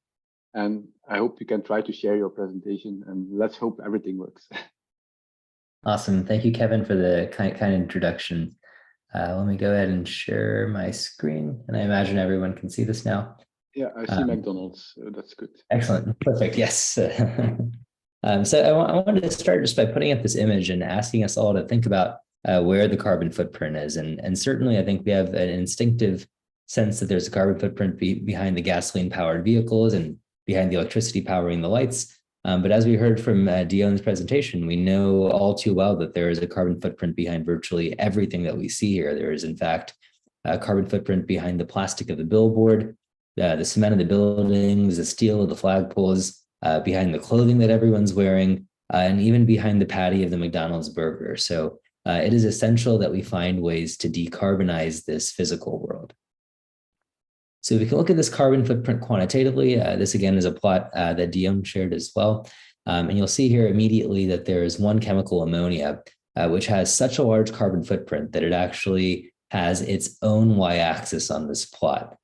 Speaker 3: and I hope you can try to share your presentation, and let's hope everything works.
Speaker 6: Awesome. Thank you, Kevin, for the kind introduction. Let me go ahead and share my screen, and I imagine everyone can see this now.
Speaker 3: Yeah, I see McDonald's. So that's good.
Speaker 6: Excellent. Perfect. Yes. So I wanted to start just by putting up this image and asking us all to think about where the carbon footprint is. And certainly, I think we have an instinctive sense that there's a carbon footprint behind the gasoline-powered vehicles and behind the electricity powering the lights. But as we heard from Dion's presentation, we know all too well that there is a carbon footprint behind virtually everything that we see here. There is, in fact, a carbon footprint behind the plastic of the billboard, the cement of the buildings, the steel of the flagpoles, behind the clothing that everyone's wearing, and even behind the patty of the McDonald's burger. So it is essential that we find ways to decarbonize this physical world. So we can look at this carbon footprint quantitatively. This again is a plot that Dion shared as well. And you'll see here immediately that there is one chemical, ammonia, which has such a large carbon footprint that it actually has its own y-axis on this plot.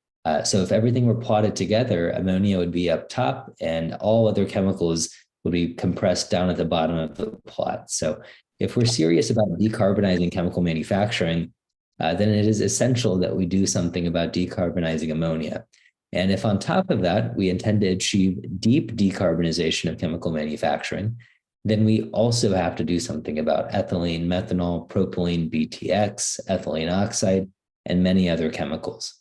Speaker 6: So if everything were plotted together, ammonia would be up top and all other chemicals would be compressed down at the bottom of the plot. So if we're serious about decarbonizing chemical manufacturing, then it is essential that we do something about decarbonizing ammonia. And if on top of that, we intend to achieve deep decarbonization of chemical manufacturing, then we also have to do something about ethylene, methanol, propylene, BTX, ethylene oxide, and many other chemicals.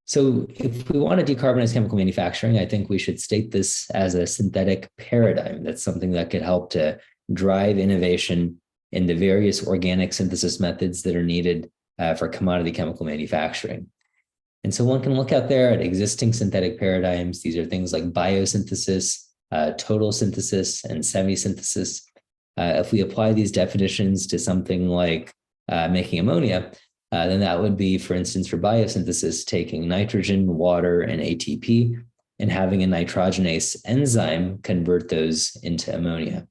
Speaker 6: So if we want to decarbonize chemical manufacturing, I think we should state this as a synthetic paradigm. That's something that could help to drive innovation in the various organic synthesis methods that are needed for commodity chemical manufacturing. And so one can look out there at existing synthetic paradigms. These are things like biosynthesis, total synthesis, and semi-synthesis. If we apply these definitions to something like making ammonia, then that would be, for instance, for biosynthesis, taking nitrogen, water, and ATP, and having a nitrogenase enzyme convert those into ammonia.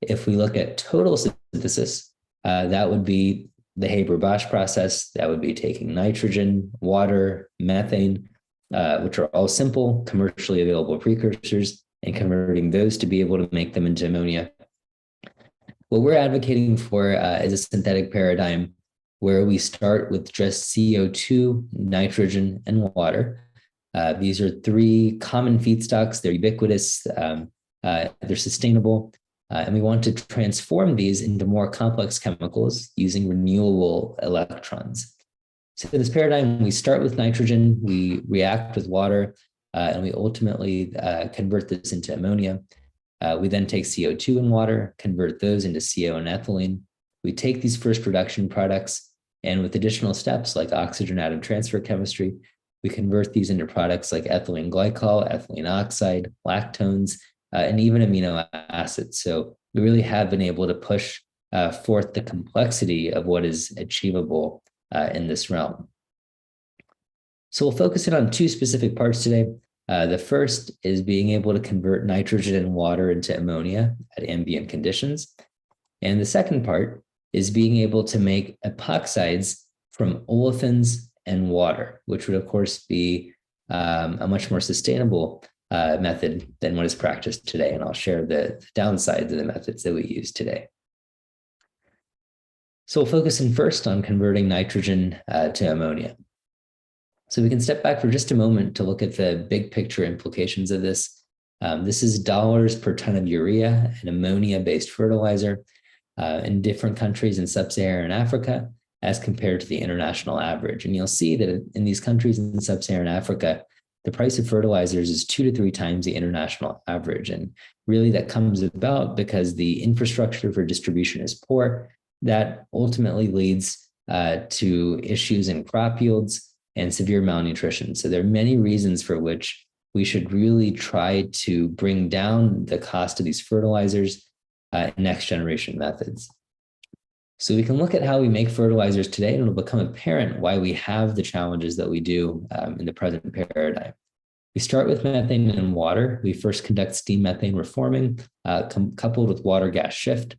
Speaker 6: If we look at total synthesis, that would be the Haber-Bosch process. That would be taking nitrogen, water, methane, which are all simple, commercially available precursors, and converting those to be able to make them into ammonia. What we're advocating for is a synthetic paradigm where we start with just CO2, nitrogen, and water. These are three common feedstocks. They're ubiquitous, they're sustainable, and we want to transform these into more complex chemicals using renewable electrons. So in this paradigm, we start with nitrogen, we react with water, and we ultimately convert this into ammonia. We then take CO2 and water, convert those into CO and ethylene. We take these first production products, and with additional steps like oxygen atom transfer chemistry, we convert these into products like ethylene glycol, ethylene oxide, lactones, and even amino acids. So we really have been able to push forth the complexity of what is achievable in this realm. So we'll focus in on two specific parts today. The first is being able to convert nitrogen and water into ammonia at ambient conditions. And the second part is being able to make epoxides from olefins and water, which would, of course, be a much more sustainable method than what is practiced today. And I'll share the downsides of the methods that we use today. So we'll focus in first on converting nitrogen to ammonia. So we can step back for just a moment to look at the big picture implications of this. This is dollars per ton of urea, an ammonia-based fertilizer, in different countries in sub-Saharan Africa as compared to the international average. And you'll see that in these countries in sub-Saharan Africa, the price of fertilizers is 2 to 3 times the international average. And really that comes about because the infrastructure for distribution is poor. That ultimately leads to issues in crop yields and severe malnutrition. So there are many reasons for which we should really try to bring down the cost of these fertilizers in next generation methods. So we can look at how we make fertilizers today, and it'll become apparent why we have the challenges that we do in the present paradigm. We start with methane and water. We first conduct steam methane reforming, coupled with water gas shift.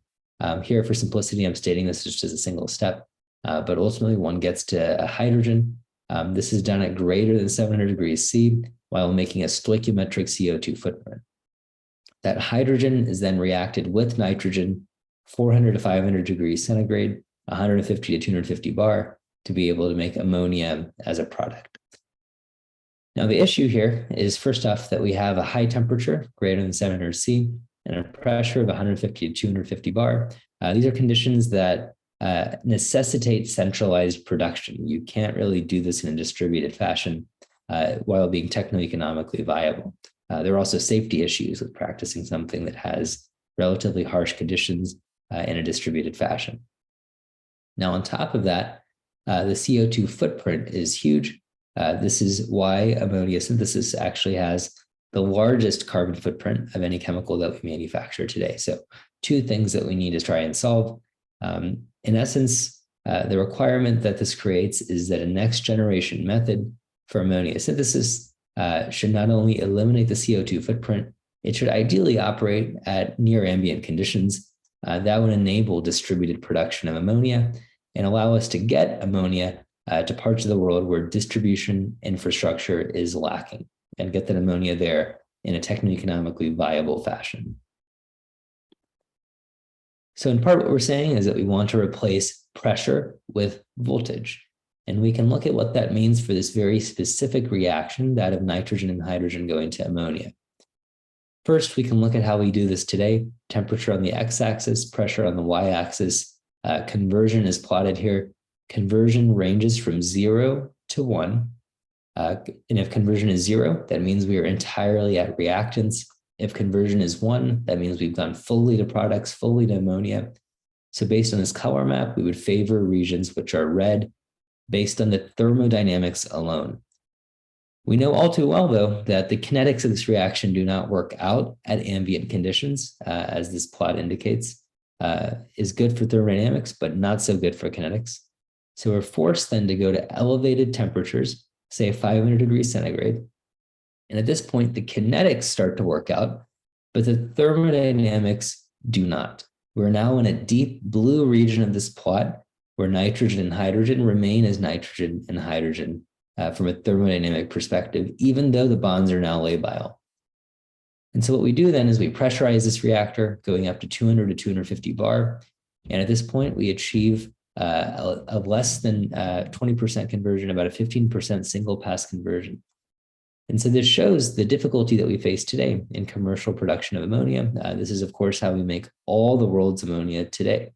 Speaker 6: Here, for simplicity, I'm stating this just as a single step, but ultimately one gets to hydrogen. This is done at greater than 700 degrees C while making a stoichiometric CO2 footprint. That hydrogen is then reacted with nitrogen, 400 to 500 degrees centigrade, 150 to 250 bar, to be able to make ammonia as a product. Now, the issue here is, first off, that we have a high temperature, greater than 700 C, and a pressure of 150 to 250 bar. These are conditions that necessitate centralized production. You can't really do this in a distributed fashion while being techno-economically viable. There are also safety issues with practicing something that has relatively harsh conditions in a distributed fashion. Now, on top of that, the CO2 footprint is huge. This is why ammonia synthesis actually has the largest carbon footprint of any chemical that we manufacture today. So two things that we need to try and solve. In essence, the requirement that this creates is that a next generation method for ammonia synthesis should not only eliminate the CO2 footprint, it should ideally operate at near ambient conditions. That would enable distributed production of ammonia and allow us to get ammonia to parts of the world where distribution infrastructure is lacking, and get that ammonia there in a techno-economically viable fashion. So in part, what we're saying is that we want to replace pressure with voltage. And we can look at what that means for this very specific reaction, that of nitrogen and hydrogen going to ammonia. First, we can look at how we do this today. Temperature on the x-axis, pressure on the y-axis. Conversion is plotted here. Conversion ranges from 0 to 1. And if conversion is 0, that means we are entirely at reactants. If conversion is 1, that means we've gone fully to products, fully to ammonia. So based on this color map, we would favor regions which are red based on the thermodynamics alone. We know all too well, though, that the kinetics of this reaction do not work out at ambient conditions, as this plot indicates, is good for thermodynamics, but not so good for kinetics. So we're forced then to go to elevated temperatures, say 500 degrees centigrade. And at this point, the kinetics start to work out, but the thermodynamics do not. We're now in a deep blue region of this plot where nitrogen and hydrogen remain as nitrogen and hydrogen from a thermodynamic perspective, even though the bonds are now labile. And so what we do then is we pressurize this reactor going up to 200 to 250 bar. And at this point, we achieve a less than 20% conversion, about a 15% single pass conversion. And so this shows the difficulty that we face today in commercial production of ammonia. This is, of course, how we make all the world's ammonia today.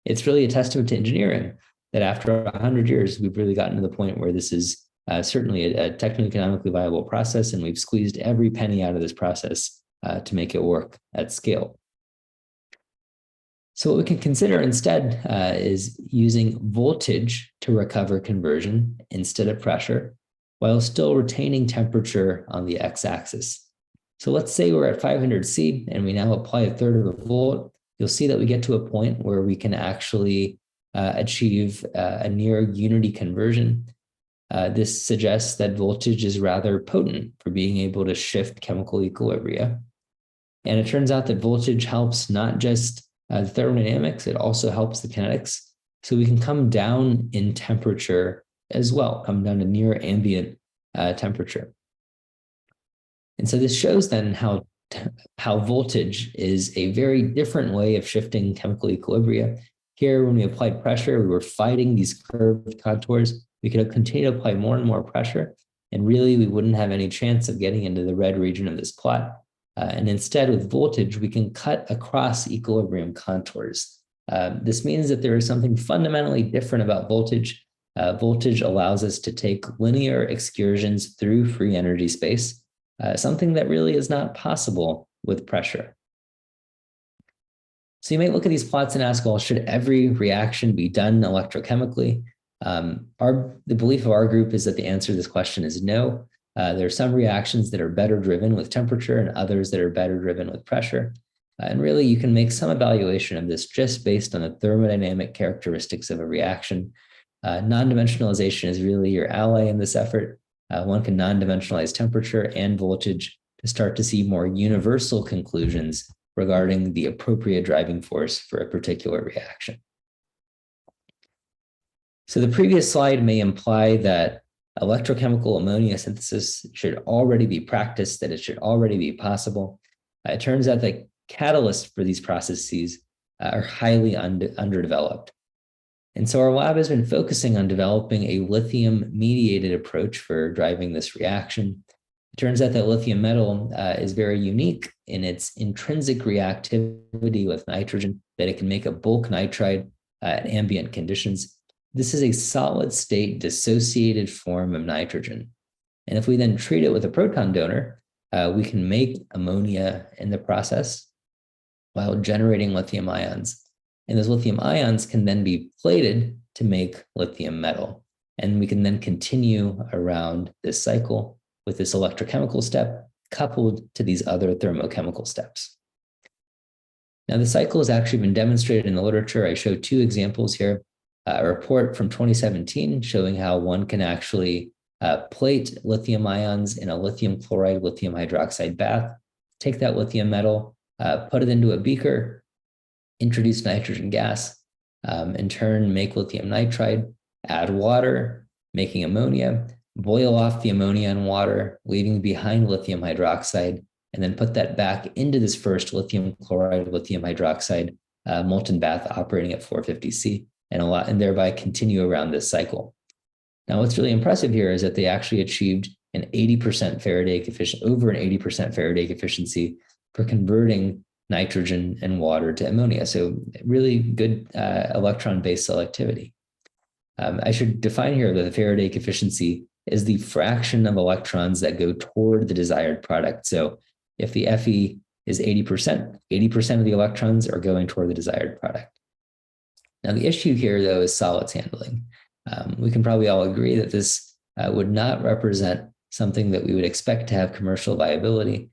Speaker 6: It's really a testament to engineering that after 100 years, we've really gotten to the point where this is certainly a techno-economically viable process, and we've squeezed every penny out of this process to make it work at scale. So what we can consider instead is using voltage to recover conversion instead of pressure, while still retaining temperature on the x-axis. So let's say we're at 500 C and we now apply 1/3 of a volt. You'll see that we get to a point where we can actually achieve a near unity conversion. This suggests that voltage is rather potent for being able to shift chemical equilibria. And it turns out that voltage helps not just the thermodynamics, it also helps the kinetics. So we can come down in temperature as well, come down to near ambient temperature. And so this shows then how voltage is a very different way of shifting chemical equilibria. Here, when we applied pressure, we were fighting these curved contours. We could continue to apply more and more pressure, and really we wouldn't have any chance of getting into the red region of this plot. And instead, with voltage, we can cut across equilibrium contours. This means that there is something fundamentally different about voltage. Voltage allows us to take linear excursions through free energy space, something that really is not possible with pressure. So you might look at these plots and ask, well, should every reaction be done electrochemically? The belief of our group is that the answer to this question is no. There are some reactions that are better driven with temperature and others that are better driven with pressure. And really, you can make some evaluation of this just based on the thermodynamic characteristics of a reaction. Non-dimensionalization is really your ally in this effort. One can non-dimensionalize temperature and voltage to start to see more universal conclusions regarding the appropriate driving force for a particular reaction. So the previous slide may imply that electrochemical ammonia synthesis should already be practiced, that it should already be possible. It turns out that catalysts for these processes are highly underdeveloped. And so our lab has been focusing on developing a lithium-mediated approach for driving this reaction. It turns out that lithium metal is very unique in its intrinsic reactivity with nitrogen, that it can make a bulk nitride at ambient conditions. This is a solid-state dissociated form of nitrogen. And if we then treat it with a proton donor, we can make ammonia in the process while generating lithium ions. And those lithium ions can then be plated to make lithium metal. And we can then continue around this cycle with this electrochemical step coupled to these other thermochemical steps. Now, the cycle has actually been demonstrated in the literature. I show two examples here. A report from 2017 showing how one can actually plate lithium ions in a lithium chloride, lithium hydroxide bath, take that lithium metal, put it into a beaker, introduce nitrogen gas, in turn make lithium nitride, add water, making ammonia, boil off the ammonia and water, leaving behind lithium hydroxide, and then put that back into this first lithium chloride, lithium hydroxide molten bath operating at 450 C, and thereby continue around this cycle. Now, what's really impressive here is that they actually achieved an 80% Faradaic efficiency, over an 80% Faradaic efficiency for converting nitrogen and water to ammonia. So really good electron-based selectivity. I should define here that the Faradaic efficiency is the fraction of electrons that go toward the desired product. So if the Fe is 80% of the electrons are going toward the desired product. Now, the issue here, though, is solids handling. We can probably all agree that this would not represent something that we would expect to have commercial viability,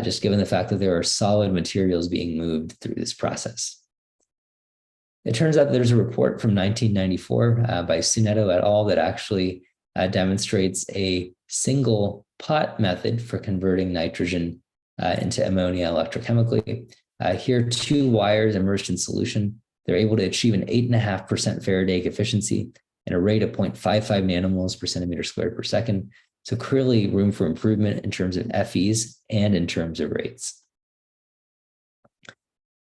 Speaker 6: just given the fact that there are solid materials being moved through this process. It turns out that there's a report from 1994 by Sunetto et al. That actually demonstrates a single pot method for converting nitrogen into ammonia electrochemically. Here, two wires immersed in solution. They're able to achieve an 8.5% Faradaic efficiency and a rate of 0.55 nanomoles per centimeter squared per second. So clearly room for improvement in terms of FEs and in terms of rates.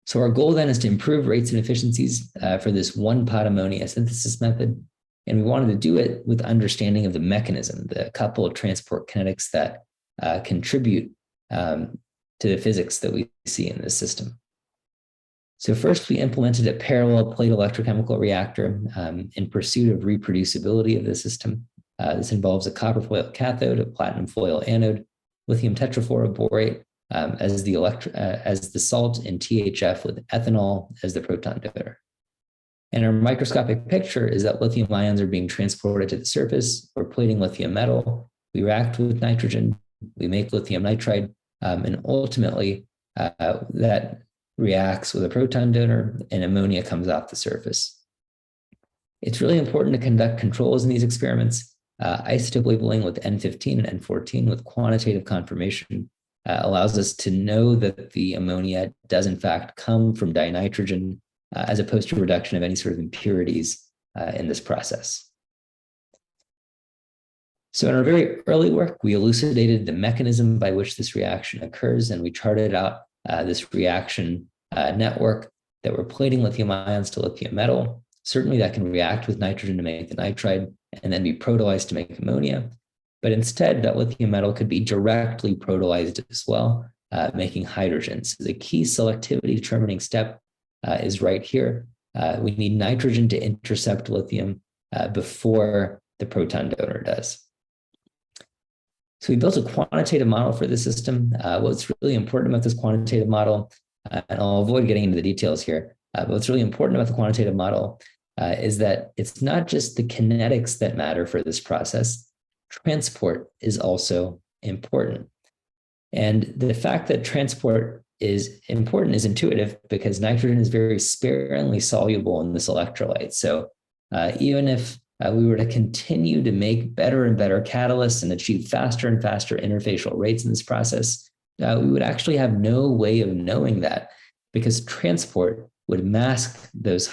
Speaker 6: So our goal then is to improve rates and efficiencies for this one pot ammonia synthesis method. And we wanted to do it with understanding of the mechanism, the couple of transport kinetics that contribute to the physics that we see in this system. So first, we implemented a parallel plate electrochemical reactor in pursuit of reproducibility of the system. This involves a copper foil cathode, a platinum foil anode, lithium tetrafluoroborate as the salt, and THF with ethanol as the proton donor. And our microscopic picture is that lithium ions are being transported to the surface. We're plating lithium metal. We react with nitrogen. We make lithium nitride, and ultimately that reacts with a proton donor and ammonia comes off the surface. It's really important to conduct controls in these experiments. Isotope labeling with N15 and N14 with quantitative confirmation allows us to know that the ammonia does in fact come from dinitrogen as opposed to reduction of any sort of impurities in this process. So in our very early work, we elucidated the mechanism by which this reaction occurs, and we charted out this reaction network that we're plating lithium ions to lithium metal. Certainly that can react with nitrogen to make the nitride and then be protolyzed to make ammonia. But instead, that lithium metal could be directly protolyzed as well, making hydrogen. So the key selectivity determining step is right here. We need nitrogen to intercept lithium before the proton donor does. So we built a quantitative model for the system. What's really important about this quantitative model, and I'll avoid getting into the details here, but what's really important about the quantitative model is that it's not just the kinetics that matter for this process. transport is also important. And the fact that transport is important is intuitive because nitrogen is very sparingly soluble in this electrolyte. So even if we were to continue to make better and better catalysts and achieve faster and faster interfacial rates in this process, we would actually have no way of knowing that because transport would mask those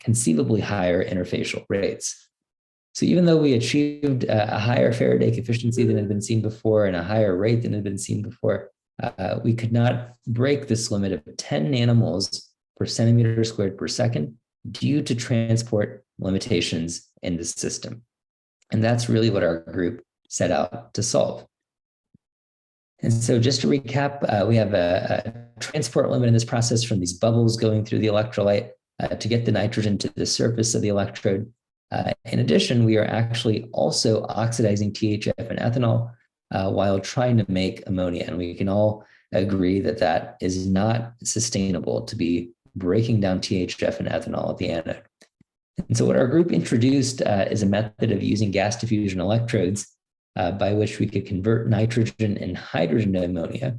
Speaker 6: conceivably higher interfacial rates. So even though we achieved a higher Faraday efficiency than had been seen before and a higher rate than had been seen before, we could not break this limit of 10 nanomoles per centimeter squared per second due to transport limitations in the system. And that's really what our group set out to solve. And so just to recap, we have a transport limit in this process from these bubbles going through the electrolyte to get the nitrogen to the surface of the electrode. In addition, we are actually also oxidizing THF and ethanol while trying to make ammonia. And we can all agree that that is not sustainable to be breaking down THF and ethanol at the anode. And so what our group introduced is a method of using gas diffusion electrodes by which we could convert nitrogen and hydrogen to ammonia.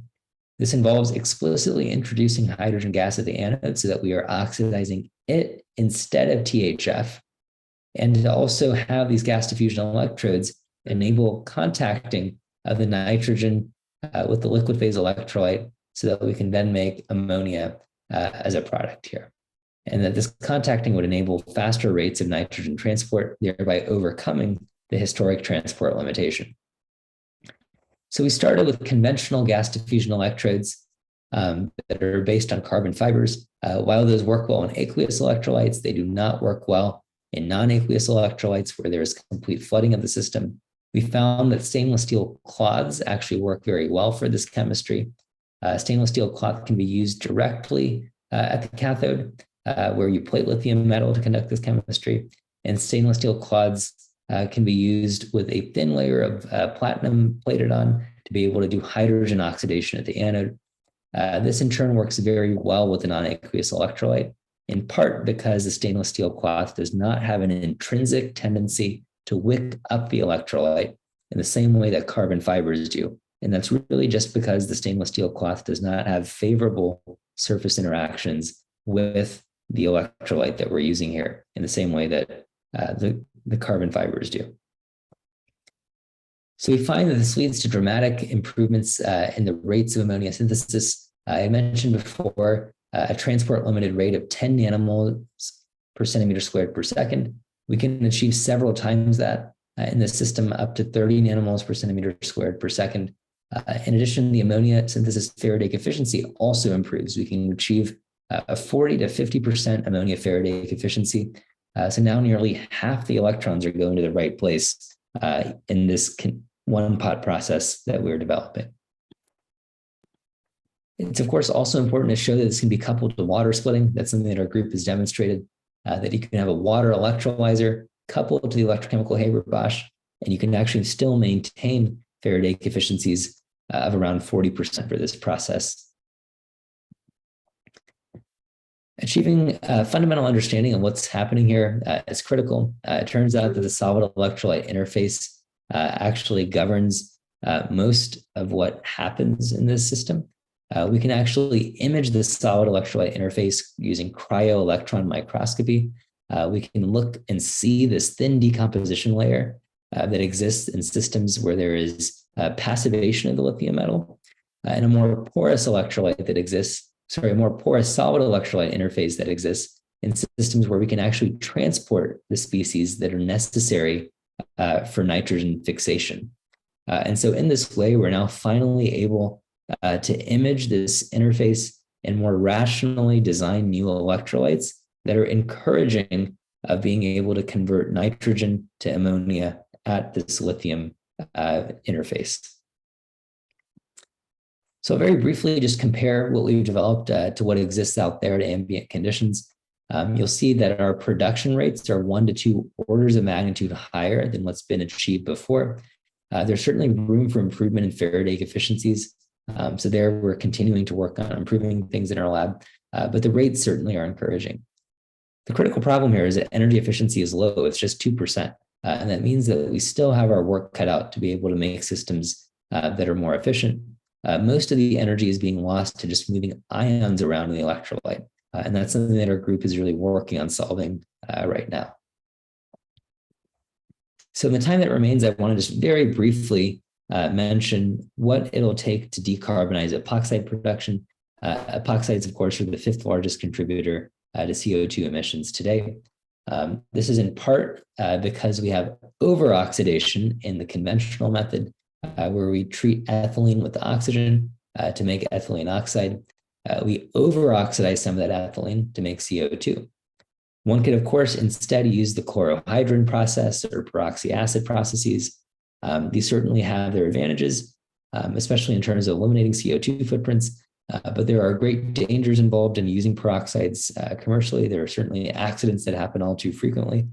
Speaker 6: This involves explicitly introducing hydrogen gas at the anode so that we are oxidizing it instead of THF. And to also have these gas diffusion electrodes enable contacting of the nitrogen with the liquid phase electrolyte so that we can then make ammonia as a product here. And that this contacting would enable faster rates of nitrogen transport, thereby overcoming the historic transport limitation. So we started with conventional gas diffusion electrodes that are based on carbon fibers. While those work well in aqueous electrolytes, they do not work well in non-aqueous electrolytes where there is complete flooding of the system. We found that stainless steel cloths actually work very well for this chemistry. Stainless steel cloth can be used directly at the cathode where you plate lithium metal to conduct this chemistry. And stainless steel cloths can be used with a thin layer of platinum plated on to be able to do hydrogen oxidation at the anode. This in turn works very well with the non-aqueous electrolyte, in part because the stainless steel cloth does not have an intrinsic tendency to wick up the electrolyte in the same way that carbon fibers do. And that's really just because the stainless steel cloth does not have favorable surface interactions with the electrolyte that we're using here in the same way that the carbon fibers do. So we find that this leads to dramatic improvements in the rates of ammonia synthesis. I mentioned before a transport limited rate of 10 nanomoles per centimeter squared per second. We can achieve several times that in the system up to 30 nanomoles per centimeter squared per second. In addition, the ammonia synthesis Faraday efficiency also improves. We can achieve a 40 to 50% ammonia Faraday efficiency. So now nearly half the electrons are going to the right place in this one pot process that we're developing. It's of course also important to show that this can be coupled to water splitting. That's something that our group has demonstrated, that you can have a water electrolyzer coupled to the electrochemical Haber-Bosch, and you can actually still maintain Faraday efficiencies of around 40% for this process. Achieving a fundamental understanding of what's happening here is critical. It turns out that the solid electrolyte interface actually governs most of what happens in this system. We can actually image the solid electrolyte interface using cryo-electron microscopy. We can look and see this thin decomposition layer that exists in systems where there is passivation of the lithium metal, and a more porous electrolyte that exists, a more porous solid electrolyte interface that exists in systems where we can actually transport the species that are necessary for nitrogen fixation. And so in this way, we're now finally able to image this interface and more rationally design new electrolytes that are encouraging of being able to convert nitrogen to ammonia at this lithium interface. So very briefly, just compare what we've developed to what exists out there to ambient conditions. You'll see that our production rates are 1 to 2 orders of magnitude higher than what's been achieved before. There's certainly room for improvement in Faraday efficiencies. So there we're continuing to work on improving things in our lab, but the rates certainly are encouraging. The critical problem here is that energy efficiency is low. It's just 2%. And that means that we still have our work cut out to be able to make systems that are more efficient. Most of the energy is being lost to just moving ions around in the electrolyte. And that's something that our group is really working on solving right now. So in the time that remains, I want to just very briefly mention what it'll take to decarbonize epoxide production. Epoxides, of course, are the 5th largest contributor to CO2 emissions today. This is in part because we have over-oxidation in the conventional method, where we treat ethylene with oxygen to make ethylene oxide. We over-oxidize some of that ethylene to make CO2. One could, of course, instead use the chlorohydrin process or peroxy acid processes. These certainly have their advantages, especially in terms of eliminating CO2 footprints, but there are great dangers involved in using peroxides commercially. There are certainly accidents that happen all too frequently.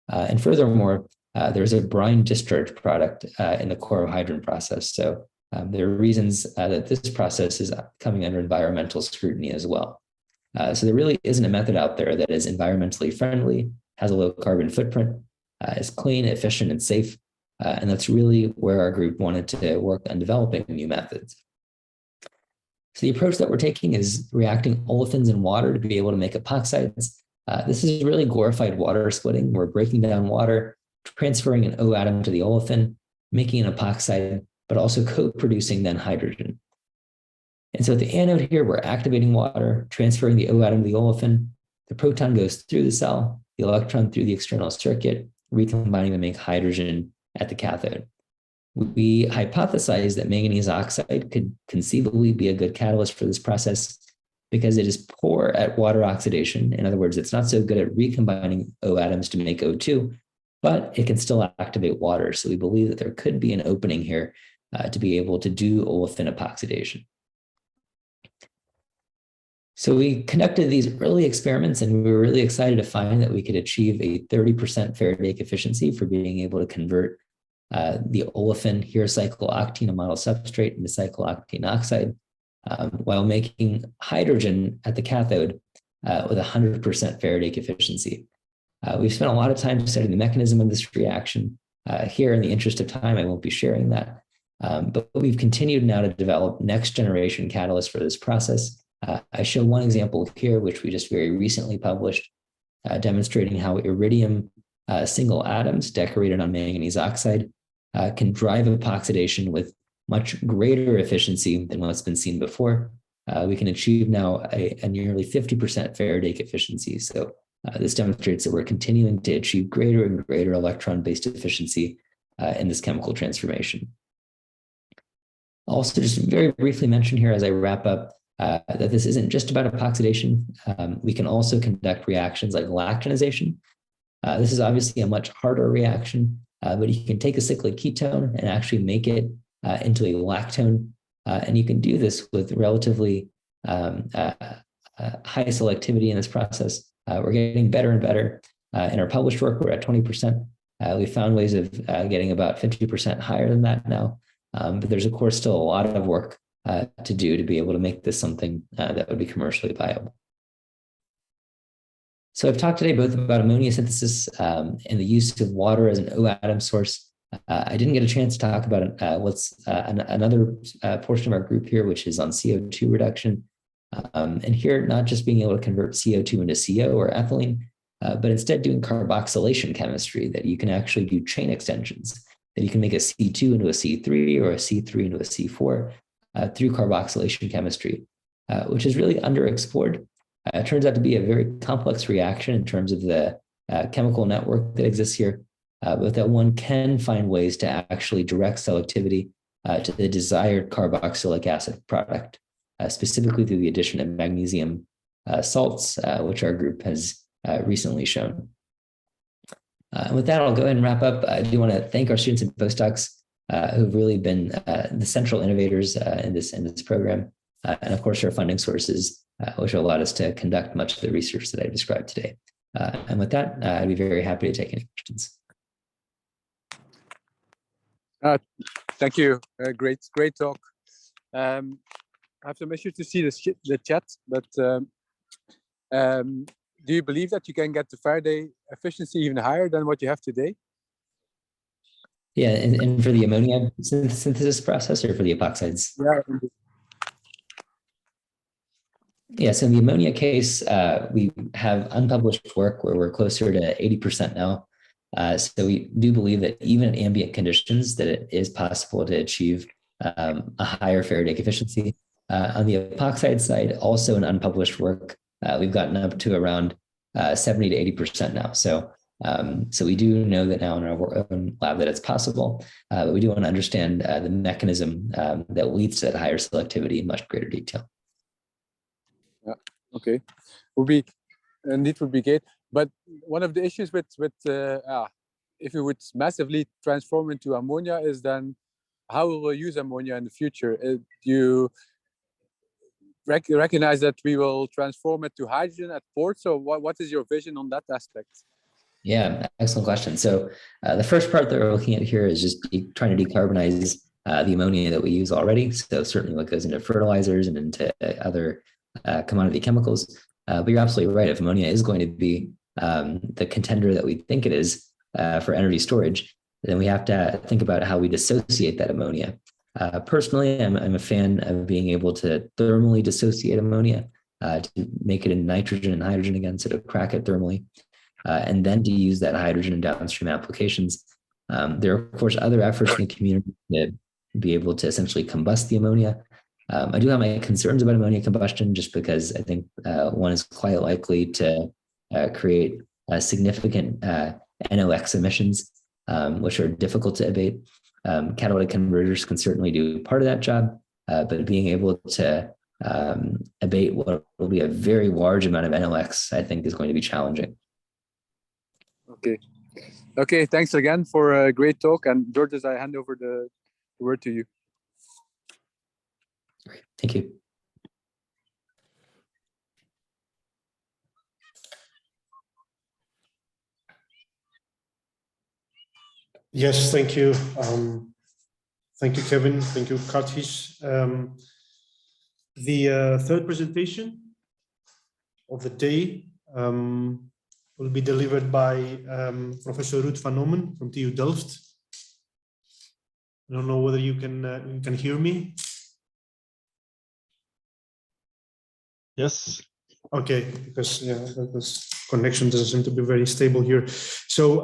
Speaker 6: And furthermore, there's a brine discharge product in the chlorohydrin process. So there are reasons that this process is coming under environmental scrutiny as well. So there really isn't a method out there that is environmentally friendly, has a low carbon footprint, is clean, efficient, and safe. And that's really where our group wanted to work on developing new methods. So the approach that we're taking is reacting olefins and water to be able to make epoxides. This is really glorified water splitting. We're breaking down water, transferring an O atom to the olefin, making an epoxide, but also co-producing then hydrogen. And so at the anode here, we're activating water, transferring the O atom to the olefin. The proton goes through the cell, the electron through the external circuit, recombining to make hydrogen at the cathode. We hypothesized that manganese oxide could conceivably be a good catalyst for this process because it is poor at water oxidation. In other words, it's not so good at recombining O atoms to make O2, but it can still activate water. So we believe that there could be an opening here to be able to do olefin epoxidation. So we conducted these early experiments, and we were really excited to find that we could achieve a 30% Faraday efficiency for being able to convert the olefin here cyclooctene, a model substrate, into cyclooctene oxide, while making hydrogen at the cathode with 100% Faraday efficiency. We've spent a lot of time studying the mechanism of this reaction. Here, in the interest of time, I won't be sharing that. But we've continued now to develop next generation catalysts for this process. I show one example here, which we just very recently published, demonstrating how iridium single atoms decorated on manganese oxide can drive epoxidation with much greater efficiency than what's been seen before. We can achieve now a nearly 50% Faraday efficiency. So this demonstrates that we're continuing to achieve greater and greater electron-based efficiency in this chemical transformation. Also, just very briefly mention here as I wrap up that this isn't just about epoxidation. We can also conduct reactions like lactonization. This is obviously a much harder reaction, but you can take a cyclic ketone and actually make it into a lactone. And you can do this with relatively high selectivity in this process. We're getting better and better. In our published work, we're at 20%. We found ways of getting about 50% higher than that now. But there's, of course, still a lot of work to do to be able to make this something that would be commercially viable. So I've talked today both about ammonia synthesis and the use of water as an O atom source. I didn't get a chance to talk about what's another portion of our group here, which is on CO2 reduction. And here, not just being able to convert CO2 into CO or ethylene, but instead doing carboxylation chemistry, that you can actually do chain extensions, that you can make a C2 into a C3 or a C3 into a C4 through carboxylation chemistry, which is really underexplored. It turns out to be a very complex reaction in terms of the chemical network that exists here, but that one can find ways to actually direct selectivity to the desired carboxylic acid product, specifically through the addition of magnesium salts, which our group has recently shown. And with that, I'll go ahead and wrap up. I do want to thank our students and postdocs who've really been the central innovators in this program, and of course our funding sources, which allowed us to conduct much of the research that I described today. And with that, I'd be very happy to take any questions.
Speaker 7: Thank you. Great talk. I have some issues to see the chat, but do you believe that you can get the Faraday efficiency even higher than what you have today?
Speaker 6: Yeah, and for the ammonia synthesis process or for the epoxides?
Speaker 7: Yeah.
Speaker 6: Yeah, so in the ammonia case, we have unpublished work where we're closer to 80% now. So we do believe that even at ambient conditions, that it is possible to achieve a higher Faraday efficiency. On the epoxide side, also in unpublished work, we've gotten up to around 70 to 80% now. So we do know that now in our own lab that it's possible, but we do want to understand the mechanism that leads to that higher selectivity in much greater detail.
Speaker 7: Yeah. Okay. Indeed would be great. But one of the issues with if you would massively transform into ammonia is then how we will use ammonia in the future. Do you recognize that we will transform it to hydrogen at port? So what is your vision on that aspect?
Speaker 6: Yeah, excellent question. So the first part that we're looking at here is just trying to decarbonize the ammonia that we use already. So certainly what goes into fertilizers and into other commodity chemicals. But you're absolutely right. If ammonia is going to be the contender that we think it is for energy storage, then we have to think about how we dissociate that ammonia. Personally, I'm a fan of being able to thermally dissociate ammonia to make it in nitrogen and hydrogen again, so to crack it thermally, and then to use that hydrogen in downstream applications. There are, of course, other efforts in the community to be able to essentially combust the ammonia. I do have my concerns about ammonia combustion just because I think one is quite likely to create significant NOx emissions, which are difficult to abate. Catalytic converters can certainly do part of that job, but being able to abate what will be a very large amount of NOx, I think, is going to be challenging.
Speaker 7: Okay. Okay, thanks again for a great talk. And Georgios, I hand over the word to you.
Speaker 6: Great. Thank you.
Speaker 2: Yes, thank you. Thank you, Kevin. Thank you, Karthish. The third presentation of the day will be delivered by Professor Ruud van Ommen from TU Delft. I don't know whether you can hear me.
Speaker 8: Yes.
Speaker 2: Okay, because yeah, this connection doesn't seem to be very stable here. So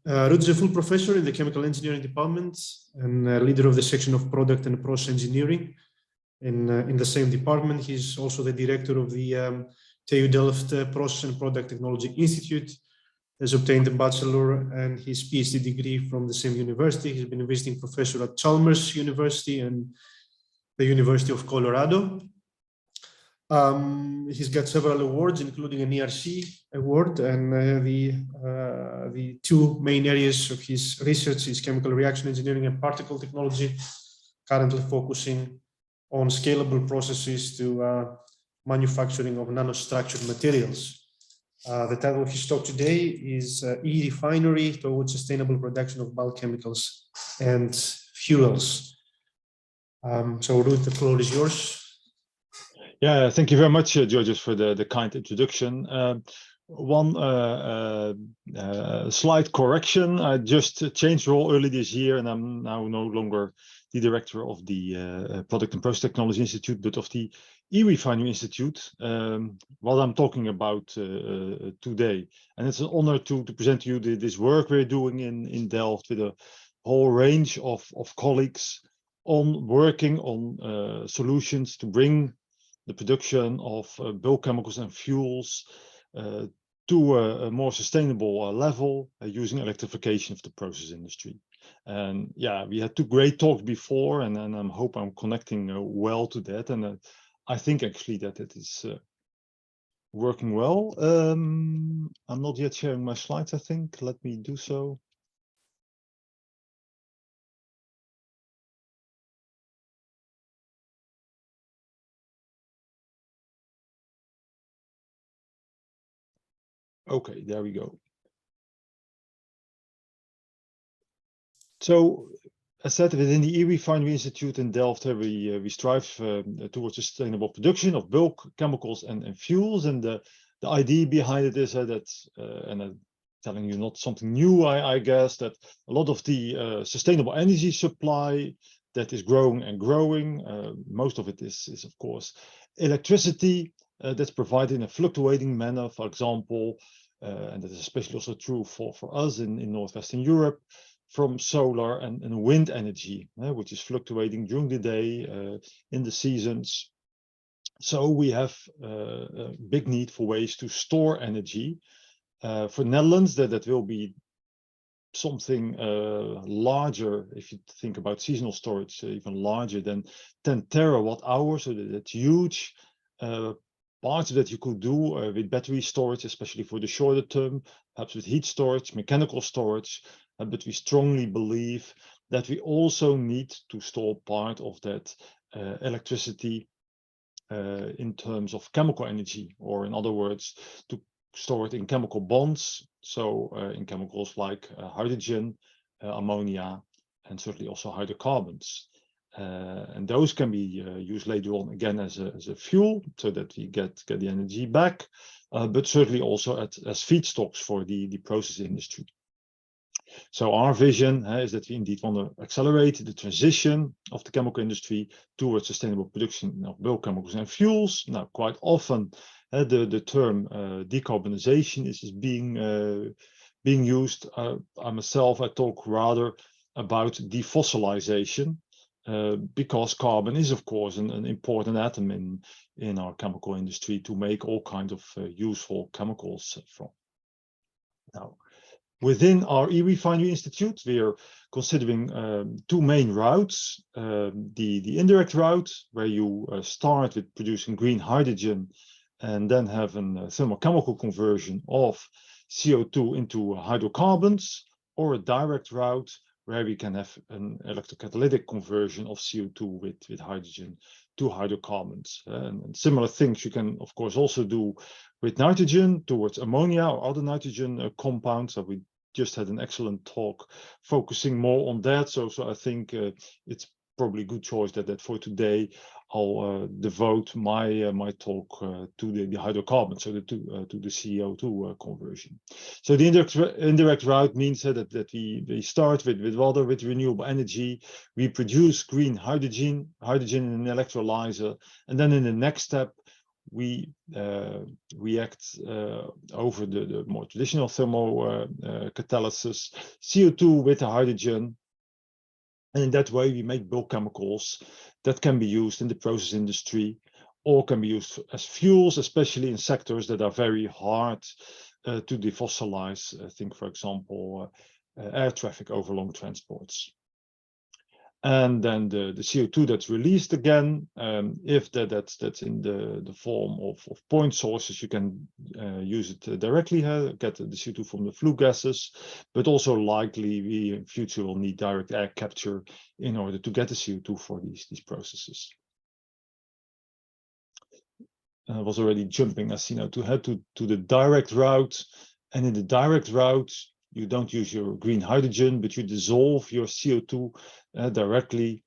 Speaker 2: Ruud is a full professor in the chemical engineering department and leader of the section of product and process engineering in the same department. He's also the director of the TU Delft Process and Product Technology Institute. Has obtained a bachelor and his PhD degree from the same university. He's been a visiting professor at Chalmers University and the University of Colorado. He's got several awards, including an ERC award, and the two main areas of his research is chemical reaction engineering and particle technology, currently focusing on scalable processes to manufacturing of nanostructured materials. The title of his talk today is e-Refinery towards sustainable production of bulk chemicals and fuels. So Ruud, the floor is yours.
Speaker 8: Yeah, thank you very much, Georgios, for the kind introduction. One slight correction. I just changed role early this year, and I'm now no longer the director of the Product and Process Technology Institute, but of the e-Refinery Institute, what I'm talking about today. And it's an honor to present to you this work we're doing in Delft with a whole range of colleagues on working on solutions to bring the production of bulk chemicals and fuels to a more sustainable level using electrification of the process industry. And yeah, we had two great talks before, and I hope I'm connecting well to that. And I think actually that it is working well. I'm not yet sharing my slides, I think. Let me do so. Okay, there we go. So, as said, within the e-Refinery Institute in Delft, we strive towards sustainable production of bulk chemicals and fuels. And the idea behind it is that, and telling you not something new, I guess, that a lot of the sustainable energy supply that is growing and growing, most of it is of course electricity that's provided in a fluctuating manner, for example, and that is especially also true for us in Northwestern Europe, from solar and wind energy, which is fluctuating during the day, in the seasons. So we have a big need for ways to store energy. For Netherlands, that will be something larger, if you think about seasonal storage, even larger than 10 terawatt hours, so that's huge. Parts of that you could do with battery storage, especially for the shorter term, perhaps with heat storage, mechanical storage, but we strongly believe that we also need to store part of that electricity in terms of chemical energy, or in other words, to store it in chemical bonds. So in chemicals like hydrogen, ammonia, and certainly also hydrocarbons. And those can be used later on again as a fuel, so that we get the energy back, but certainly also as feedstocks for the process industry. So our vision is that we indeed want to accelerate the transition of the chemical industry towards sustainable production of bulk chemicals and fuels. Now, quite often the term decarbonization is being used. I myself, I talk rather about defossilization, because carbon is of course an important atom in our chemical industry to make all kinds of useful chemicals from. Now, within our e-Refinery Institute, we are considering two main routes. The indirect route, where you start with producing green hydrogen and then have a thermochemical conversion of CO2 into hydrocarbons, or a direct route where we can have an electrocatalytic conversion of CO2 with hydrogen to hydrocarbons. And similar things you can, of course, also do with nitrogen towards ammonia or other nitrogen compounds. So we just had an excellent talk focusing more on that. So I think it's probably a good choice that for today I'll devote my talk to the hydrocarbons, so to the CO2 conversion. So the indirect route means that we start with water, with renewable energy. We produce green hydrogen in an electrolyzer, and then in the next step we react over the more traditional thermo catalysis, CO2 with the hydrogen. And in that way, we make bulk chemicals that can be used in the process industry, or can be used as fuels, especially in sectors that are very hard to defossilize. Think, for example, air traffic over long transports. And then the CO2 that's released again, if that's in the form of point sources, you can use it directly, get the CO2 from the flue gases, but also likely we in future will need direct air capture in order to get the CO2 for these processes. I was already jumping, as you know, to head to the direct route, and in the direct route, you don't use your green hydrogen, but you dissolve your CO2 directly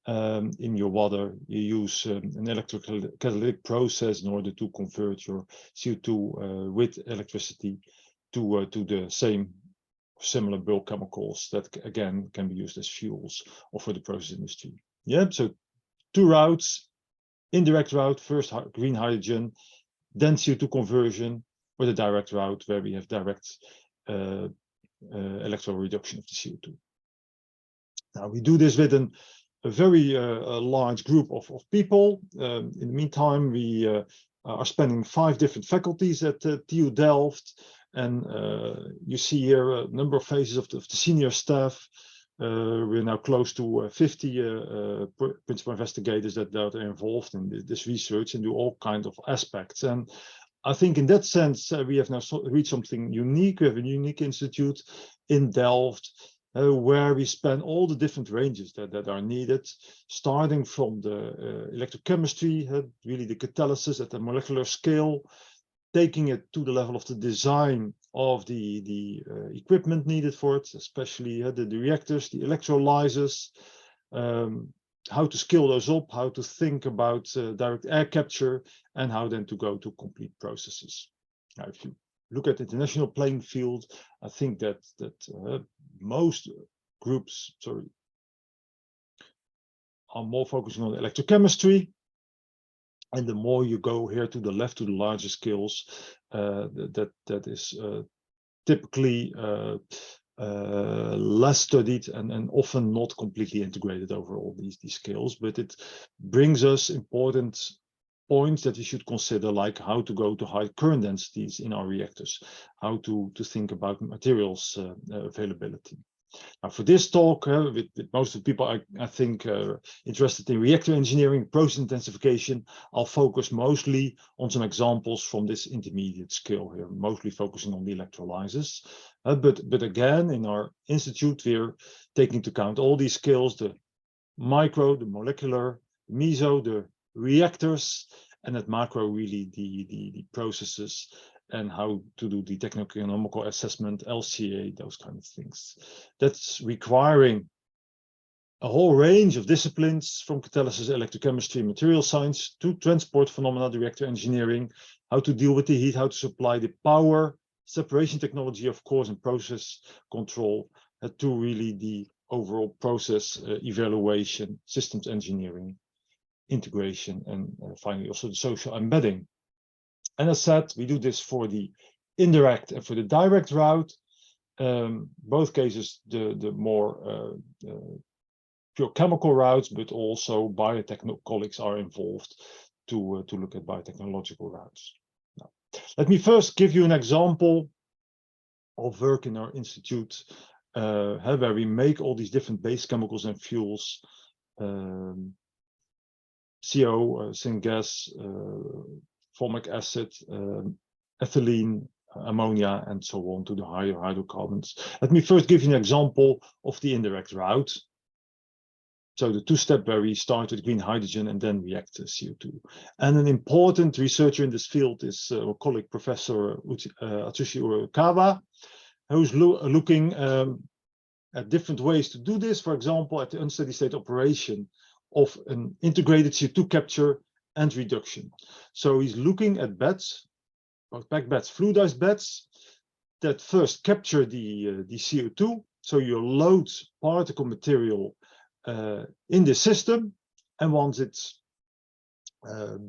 Speaker 8: in your water. You use an electrocatalytic process in order to convert your CO2 with electricity to the same similar bulk chemicals that again can be used as fuels or for the process industry. Yeah, so two routes: indirect route, first green hydrogen, then CO2 conversion, or the direct route where we have direct electron reduction of the CO2. Now we do this with a very large group of people. In the meantime, we are spanning 5 different faculties at TU Delft, and you see here a number of faces of the senior staff. We're now close to 50 principal investigators that are involved in this research and do all kinds of aspects. And I think in that sense, we have now reached something unique. We have a unique institute in Delft where we span all the different ranges that are needed, starting from the electrochemistry, really the catalysis at the molecular scale, taking it to the level of the design of the equipment needed for it, especially the reactors, the electrolyzers, how to scale those up, how to think about direct air capture, and how then to go to complete processes. Now, if you look at the international playing field, I think that most groups, are more focusing on electrochemistry. And the more you go here to the left, to the larger scales, that is typically less studied and often not completely integrated over all these scales. But it brings us important points that we should consider, like how to go to high current densities in our reactors, how to think about materials availability. Now, for this talk, with most of the people I think interested in reactor engineering, process intensification, I'll focus mostly on some examples from this intermediate scale here, mostly focusing on the electrolyzers. But again, in our institute, we're taking into account all these scales: the micro, the molecular, the meso, the reactors, and at macro, really the processes and how to do the techno-economical assessment, LCA, those kind of things. That's requiring a whole range of disciplines, from catalysis, electrochemistry, material science, to transport phenomena, reactor engineering, how to deal with the heat, how to supply the power, separation technology, of course, and process control, to really the overall process evaluation, systems engineering, integration, and finally also the social embedding. And as said, we do this for the indirect and for the direct route. Both cases, the more pure chemical routes, but also biotech colleagues are involved to look at biotechnological routes. Now, let me first give you an example of work in our institute, where we make all these different base chemicals and fuels, CO, syngas, formic acid, ethylene, ammonia, and so on to the higher hydrocarbons. Let me first give you an example of the indirect route. So the two-step where we start with green hydrogen and then react CO2. And an important researcher in this field is our colleague, Professor Atsushi Urukawa, who's looking at different ways to do this. For example, at the unsteady state operation of an integrated CO2 capture and reduction. So he's looking at beds, both packed beds, fluidized beds, that first capture the CO2. So you load particle material in the system, and once it's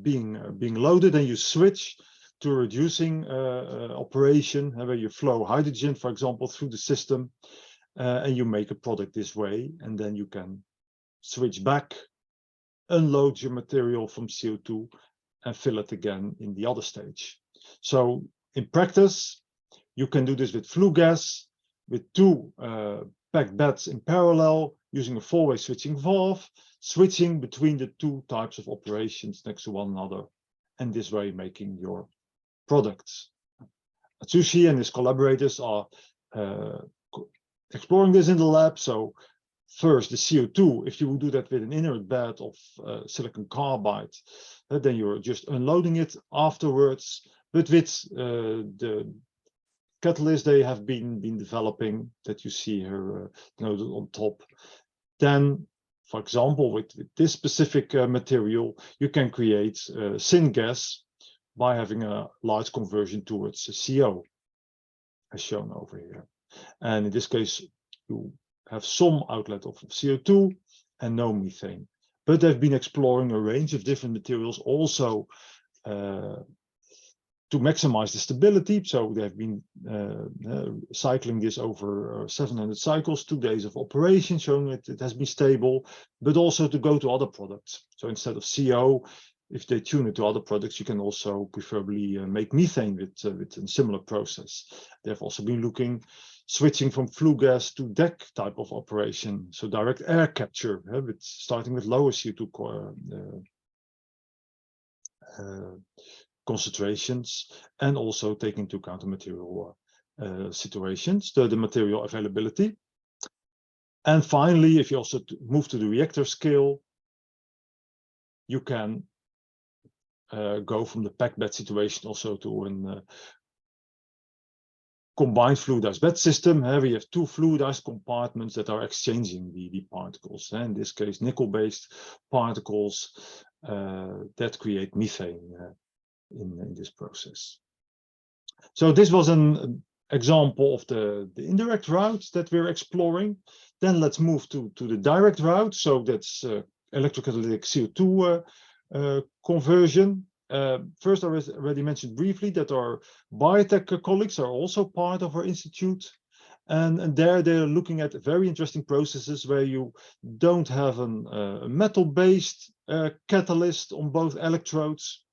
Speaker 8: being loaded, then you switch to a reducing operation, where you flow hydrogen, for example, through the system, and you make a product this way, and then you can switch back, unload your material from CO2, and fill it again in the other stage. So in practice, you can do this with flue gas, with two packed beds in parallel, using a four-way switching valve, switching between the two types of operations next to one another, and this way making your products. Atsushi and his collaborators are exploring this in the lab. So first, the CO2, if you would do that with an inert bed of silicon carbide, then you're just unloading it afterwards. But with the catalyst they have been developing, that you see here noted on top, then, for example, with this specific material, you can create syngas by having a large conversion towards CO, as shown over here. And in this case, you have some outlet of CO2 and no methane. But they've been exploring a range of different materials also to maximize the stability. So they've been cycling this over 700 cycles, 2 days of operation, showing that it has been stable, but also to go to other products. So instead of CO, if they tune it to other products, you can also preferably make methane with a similar process. They've also been looking, switching from flue gas to DEC type of operation, so direct air capture, with starting with lower CO2 concentrations, and also taking into account the material situations, the material availability. And finally, if you also move to the reactor scale, you can go from the packed bed situation also to a combined fluidized bed system. We have two fluidized compartments that are exchanging the particles. In this case, nickel-based particles that create methane in this process. So this was an example of the indirect routes that we're exploring. Then let's move to the direct route. So that's electrocatalytic CO2 conversion. First, I already mentioned briefly that our biotech colleagues are also part of our institute. And there they're looking at very interesting processes where you don't have a metal-based catalyst on both electrodes.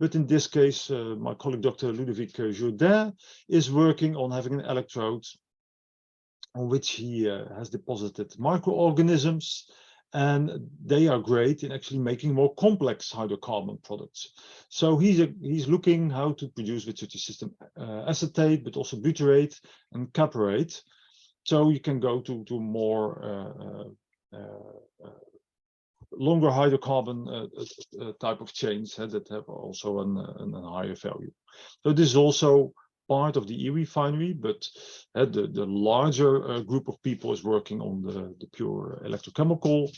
Speaker 8: But in this case, my colleague Dr. Ludovic Jourdain is working on having an electrode on which he has deposited microorganisms, and they are great in actually making more complex hydrocarbon products. So he's looking how to produce with such a system acetate, but also butyrate and caprate. So you can go to more longer hydrocarbon type of chains that have also a higher value. So this is also part of the e-refinery, but the larger group of people is working on the pure electrochemical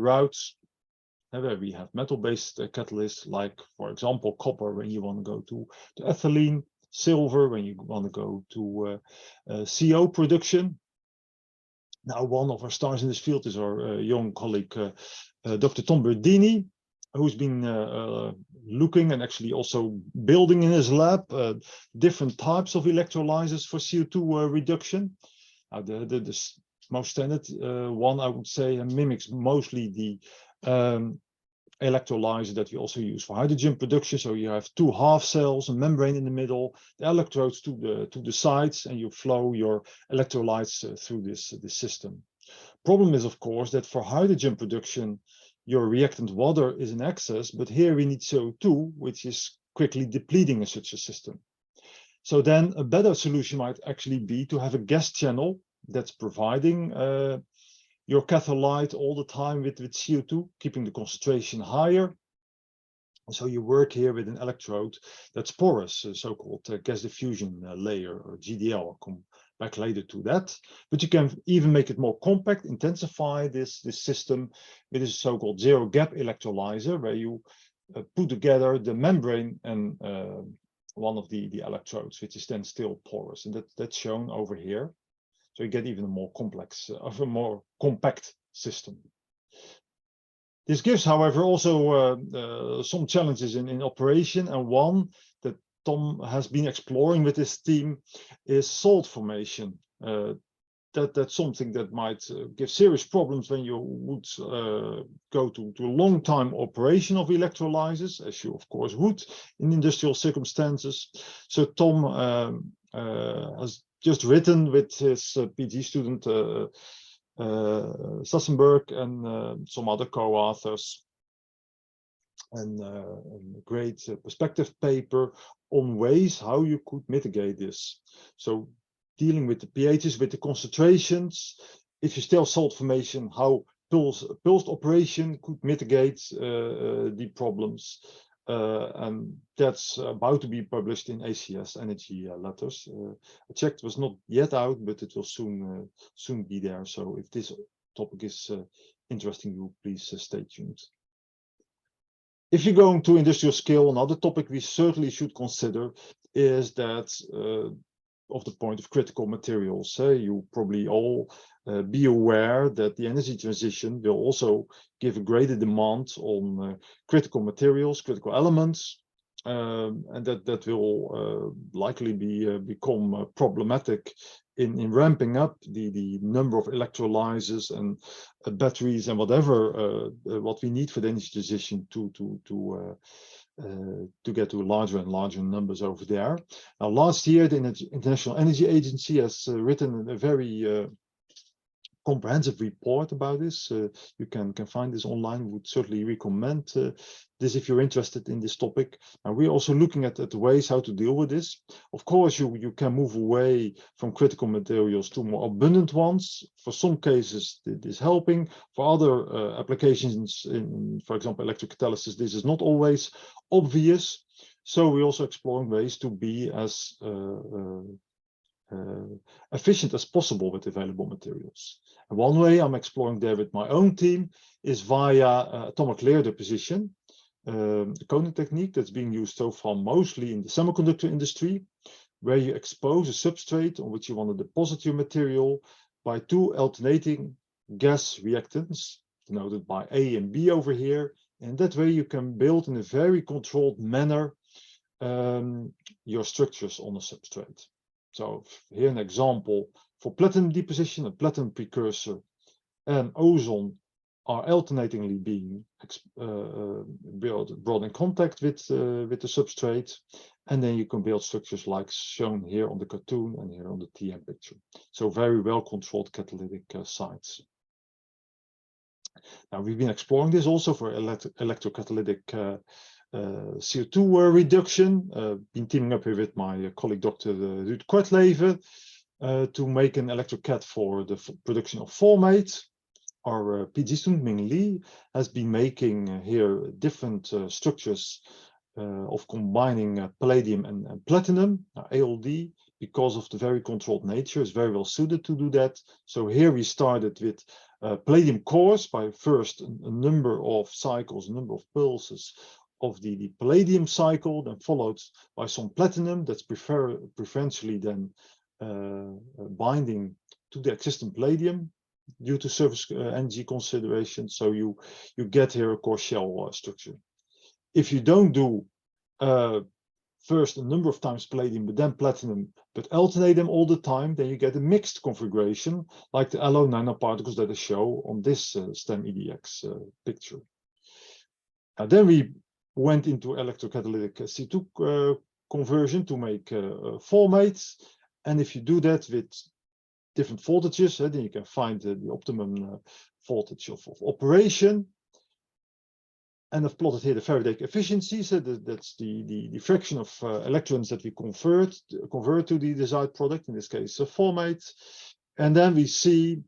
Speaker 8: routes, where we have metal-based catalysts, like, for example, copper when you want to go to ethylene, silver when you want to go to CO production. Now, one of our stars in this field is our young colleague, Dr. Tom Berdini, who's been looking and actually also building in his lab different types of electrolyzers for CO2 reduction. The most standard one, I would say, mimics mostly the electrolyzer that we also use for hydrogen production. So you have two half cells, a membrane in the middle, the electrodes to the sides, and you flow your electrolytes through this system. Problem is, of course, that for hydrogen production, your reactant water is in excess, but here we need CO2, which is quickly depleting in such a system. So then a better solution might actually be to have a gas channel that's providing your catholyte all the time with CO2, keeping the concentration higher. So you work here with an electrode that's porous, a so-called gas diffusion layer, or GDL. I'll come back later to that. But you can even make it more compact, intensify this system with a so-called zero-gap electrolyzer, where you put together the membrane and one of the electrodes, which is then still porous, and that's shown over here. So you get even a more complex, of a more compact system. This gives, however, also some challenges in operation, and one that Tom has been exploring with his team is salt formation. That's something that might give serious problems when you would go to a long time operation of electrolyzers, as you of course would in industrial circumstances. So Tom has just written with his PhD student Sassenberg and some other co-authors and a great perspective paper on ways how you could mitigate this. So dealing with the pHs, with the concentrations, if you still salt formation, how pulsed operation could mitigate the problems. And that's about to be published in ACS Energy Letters. I checked, it was not yet out, but it will soon be there. So if this topic is interesting you, please stay tuned. If you're going to industrial scale, another topic we certainly should consider is that of the point of critical materials. You probably all be aware that the energy transition will also give a greater demand on critical materials, critical elements, and that will likely become problematic in ramping up the number of electrolyzers and batteries and whatever what we need for the energy transition to get to larger and larger numbers over there. Now, last year, the International Energy Agency has written a very comprehensive report about this. You can find this online. We would certainly recommend this if you're interested in this topic. And we're also looking at the ways how to deal with this. Of course, you can move away from critical materials to more abundant ones. For some cases, it is helping. For other applications, in, for example, electrocatalysis, this is not always obvious. So we're also exploring ways to be as efficient as possible with available materials. And one way I'm exploring there with my own team is via atomic layer deposition, the coating technique that's being used so far mostly in the semiconductor industry, where you expose a substrate on which you want to deposit your material by two alternating gas reactants, denoted by A and B over here. And that way you can build in a very controlled manner your structures on a substrate. So here an example for platinum deposition, a platinum precursor and ozone are alternatingly being brought in contact with the substrate, and then you can build structures like shown here on the cartoon and here on the TM picture. So very well controlled catalytic sites. Now we've been exploring this also for electrocatalytic CO2 reduction. Been teaming up here with my colleague Dr. Ruud to make an electrocat for the production of formate. Our PhD student Ming Li has been making here different structures of combining palladium and platinum, ALD, because of the very controlled nature, is very well suited to do that. So here we started with palladium cores by first a number of cycles, a number of pulses of the palladium cycle, then followed by some platinum that's preferentially then binding to the existing palladium due to surface energy considerations. So you get here a core shell structure. If you don't do first a number of times palladium, but then platinum, but alternate them all the time, then you get a mixed configuration like the alloy nanoparticles that I show on this STEM EDX picture. And then we went into electrocatalytic C2 conversion to make formates. And if you do that with different voltages, then you can find the optimum voltage of operation. And I've plotted here the Faraday efficiency. So that's the fraction of electrons that we convert to the desired product, in this case a formate. And then we see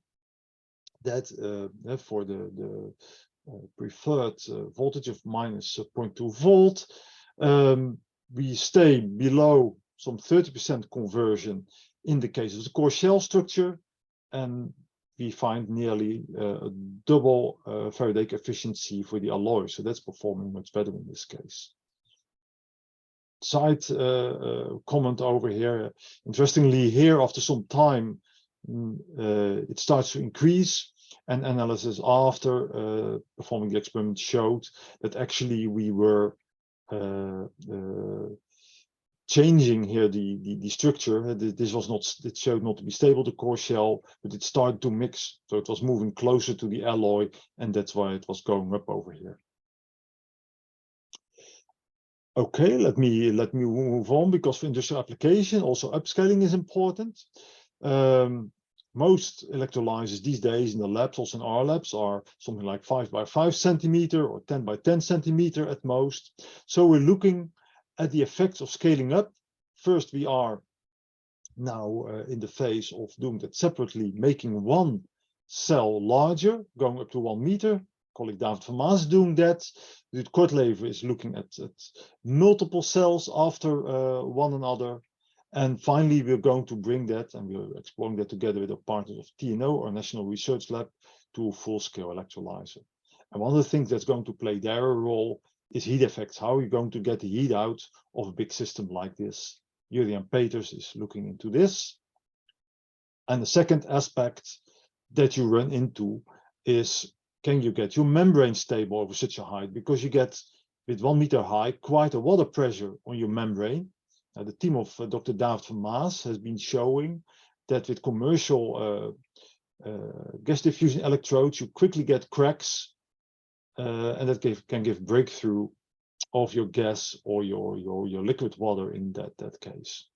Speaker 8: that for the preferred voltage of minus 0.2 volt, we stay below some 30% conversion in the case of the core shell structure, and we find nearly a double Faraday efficiency for the alloy. So that's performing much better in this case. Side comment over here. Interestingly, here after some time, it starts to increase, and analysis after performing the experiment showed that actually we were changing here the structure. This was not, it showed not to be stable, the core shell, but it started to mix. So it was moving closer to the alloy, and that's why it was going up over here. Okay, let me move on, because for industrial application, also upscaling is important. Most electrolyzers these days in the labs, also in our labs, are something like 5 by 5 centimeter or 10 by 10 centimeter at most. So we're looking at the effects of scaling up. First, we are now in the phase of doing that separately, making one cell larger, going up to 1 meter. Colleague David van Maas is doing that. Ruud Kortlever is looking at multiple cells after one another. And finally, we're going to bring that, and we're exploring that together with our partners of TNO, our National Research Lab, to a full-scale electrolyzer. And one of the things that's going to play their role is heat effects. How are you going to get the heat out of a big system like this? Julian Peters is looking into this. And the second aspect that you run into is, can you get your membrane stable over such a height? Because you get, with 1 meter high, quite a water pressure on your membrane. The team of Dr. David van Maas has been showing that with commercial gas diffusion electrodes, you quickly get cracks, and that can give breakthrough of your gas or your liquid water in that case.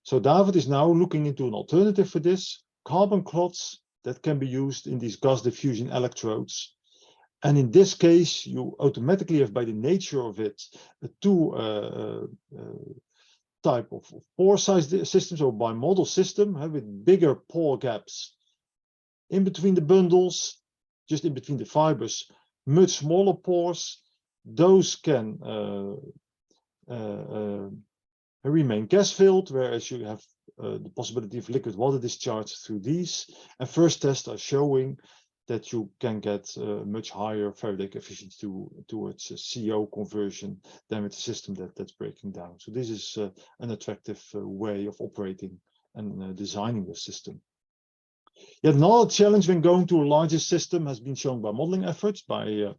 Speaker 8: So David is now looking into an alternative for this, carbon clots that can be used in these gas diffusion electrodes. And in this case, you automatically have, by the nature of it, two type of pore size systems, or bimodal system with bigger pore gaps in between the bundles, just in between the fibers, much smaller pores. Those can remain gas filled, whereas you have the possibility of liquid water discharge through these. And first tests are showing that you can get much higher Faraday efficiency towards a CO conversion than with a system that's breaking down. So this is an attractive way of operating and designing the system. Yet another challenge when going to a larger system has been shown by modeling efforts by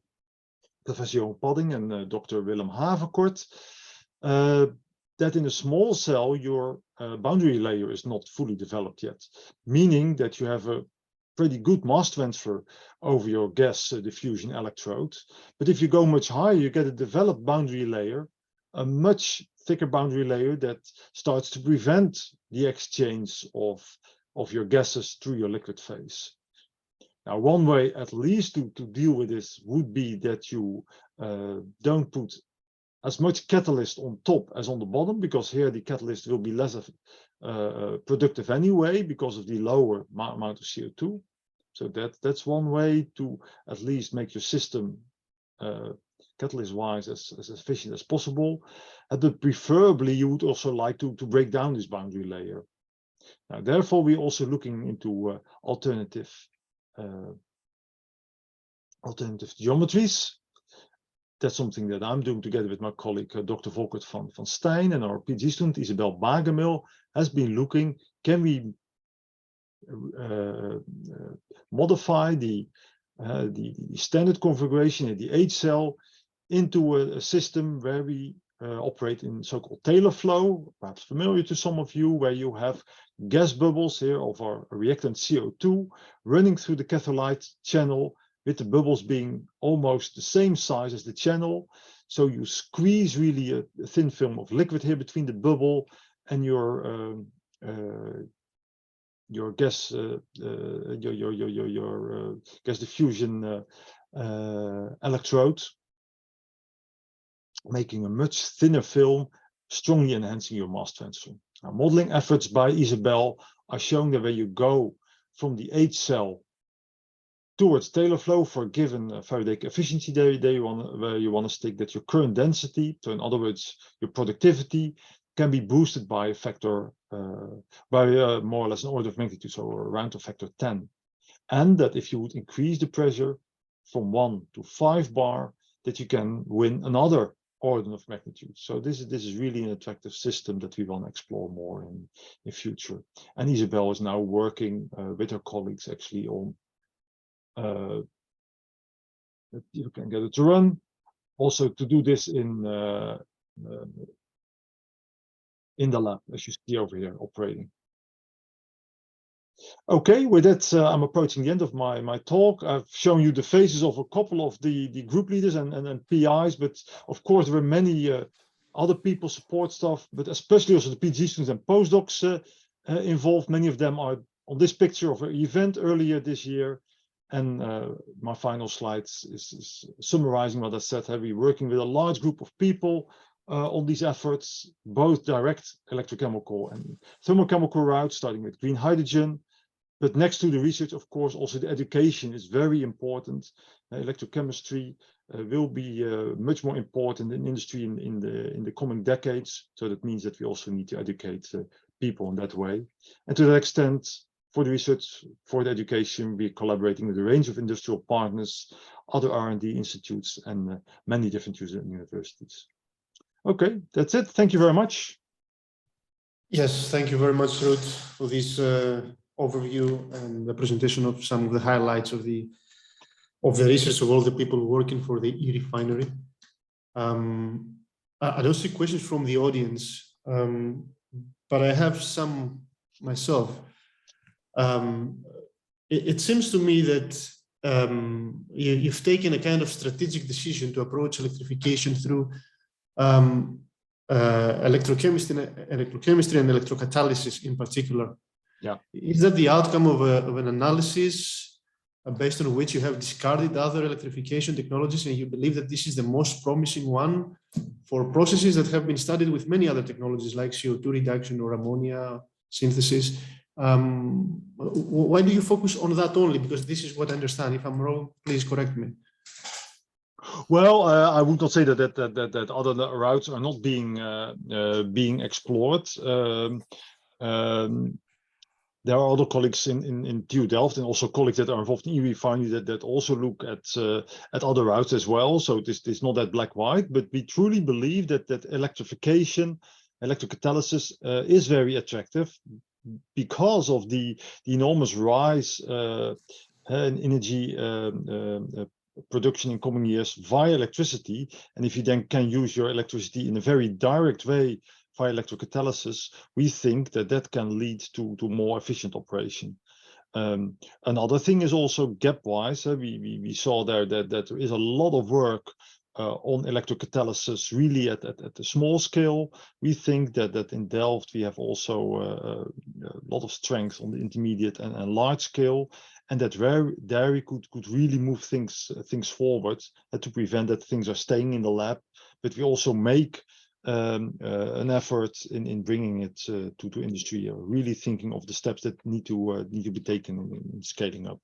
Speaker 8: Professor Johan Padding and Dr. Willem Haverkort, that in a small cell, your boundary layer is not fully developed yet, meaning that you have a pretty good mass transfer over your gas diffusion electrode. But if you go much higher, you get a developed boundary layer, a much thicker boundary layer that starts to prevent the exchange of your gases through your liquid phase. Now, one way at least to deal with this would be that you don't put as much catalyst on top as on the bottom, because here the catalyst will be less productive anyway because of the lower amount of CO2. So that's one way to at least make your system catalyst-wise as efficient as possible. But preferably you would also like to break down this boundary layer. Now, therefore, we're also looking into alternative geometries. That's something that I'm doing together with my colleague, Dr. Volkert van Stein, and our PhD student, Isabel Bagemil, has been looking, can we modify the standard configuration in the H cell into a system where we operate in so-called Taylor flow, perhaps familiar to some of you, where you have gas bubbles here of our reactant CO2 running through the catholyte channel, with the bubbles being almost the same size as the channel. So you squeeze really a thin film of liquid here between the bubble and your gas gas diffusion electrode, making a much thinner film, strongly enhancing your mass transfer. Now, modeling efforts by Isabel are showing that when you go from the H cell towards Taylor flow for a given Faraday efficiency where you want to stick, that your current density, so in other words, your productivity, can be boosted by a factor, by more or less an order of magnitude, so around a factor 10. And that if you would increase the pressure from 1 to 5 bar, that you can win another order of magnitude. So this is really an attractive system that we want to explore more in future. And Isabel is now working with her colleagues actually on you can get it to run. Also to do this in the lab, as you see over here, operating. Okay, with that, I'm approaching the end of my talk. I've shown you the faces of a couple of the group leaders and PIs, but of course there were many other people, support staff, but especially also the PhD students and postdocs involved. Many of them are on this picture of an event earlier this year. And my final slides is summarizing what I said. We're working with a large group of people on these efforts, both direct electrochemical and thermochemical routes, starting with green hydrogen. But next to the research, of course, also the education is very important. Electrochemistry will be much more important in industry in the coming decades. So that means that we also need to educate people in that way. And to that extent, for the research, for the education, we're collaborating with a range of industrial partners, other R&D institutes, and many different universities. Okay, that's it. Thank you very much.
Speaker 2: Yes, thank you very much, Ruud, for this overview and the presentation of some of the highlights of the research of all the people working for the e-Refinery. I don't see questions from the audience, but I have some myself. It seems to me that you've taken a kind of strategic decision to approach electrification through electrochemistry and electrocatalysis in particular.
Speaker 8: Yeah.
Speaker 2: Is that the outcome of an analysis based on which you have discarded other electrification technologies and you believe that this is the most promising one for processes that have been studied with many other technologies like CO2 reduction or ammonia synthesis? Why do you focus on that only? Because this is what I understand. If I'm wrong, please correct me.
Speaker 8: Well, I would not say that other routes are not being explored. there are other colleagues in TU Delft and also colleagues that are involved in e-Refinery that also look at other routes as well. So it's not that black-white, but we truly believe that electrification, electrocatalysis is very attractive because of the enormous rise in energy production in coming years via electricity. And if you then can use your electricity in a very direct way via electrocatalysis, we think that can lead to more efficient operation. Another thing is also gap-wise. We saw there that there is a lot of work on electrocatalysis really at a small scale. We think that in Delft we have also a lot of strength on the intermediate and large scale, and that there we could really move things forward to prevent that things are staying in the lab, but we also make an effort in bringing it to industry, really thinking of the steps that need to be taken in scaling up.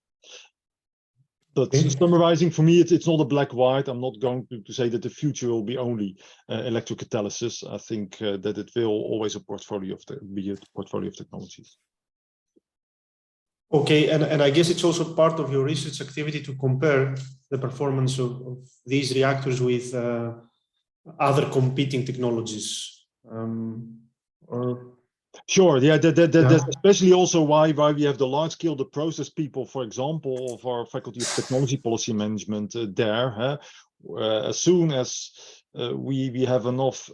Speaker 8: But summarizing, for me, it's not a black-white. I'm not going to say that the future will be only electrocatalysis. I think that it will always be a portfolio of technologies.
Speaker 2: Okay, and I guess it's also part of your research activity to compare the performance of these reactors with other competing technologies.
Speaker 8: Sure, yeah, that's especially also why we have the large scale, the process people, for example, of our Faculty of Technology Policy Management there. As soon as we have enough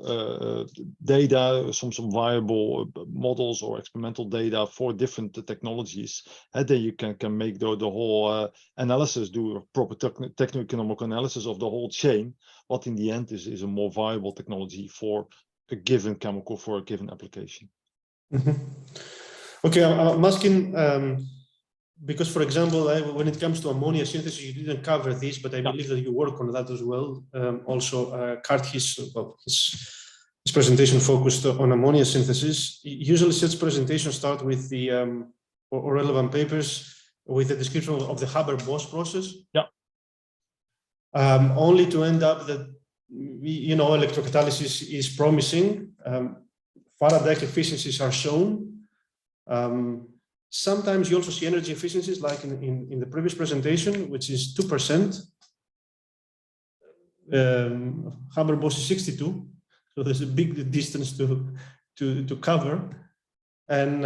Speaker 8: data, some viable models or experimental data for different technologies, and then you can make the whole analysis, do a proper techno-economic analysis of the whole chain, what in the end is a more viable technology for a given chemical, for a given application.
Speaker 2: Mm-hmm. Okay, I'm asking because, for example, when it comes to ammonia synthesis, you didn't cover this, but I believe that you work on that as well. Also, Karthish, well, his presentation focused on ammonia synthesis. Usually, such presentations start with the or relevant papers with a description of the Haber-Bosch process.
Speaker 8: Yeah.
Speaker 2: Only to end up that electrocatalysis is promising. Faraday efficiencies are shown. Sometimes you also see energy efficiencies, like in the previous presentation, which is 2%. Haber-Bosch is 62, so there's a big distance to cover. And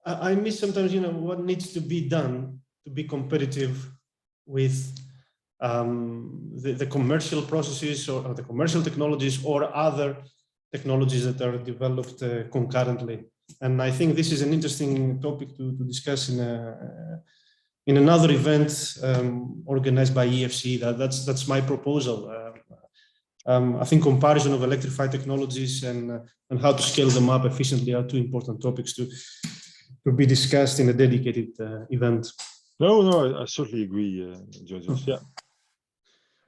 Speaker 2: I miss sometimes, what needs to be done to be competitive with the commercial processes or the commercial technologies or other technologies that are developed concurrently. And I think this is an interesting topic to discuss in another event organized by EFCE. That's my proposal. I think comparison of electrified technologies and how to scale them up efficiently are two important topics to be discussed in a dedicated event.
Speaker 8: No, I certainly agree, Georgios. Yeah.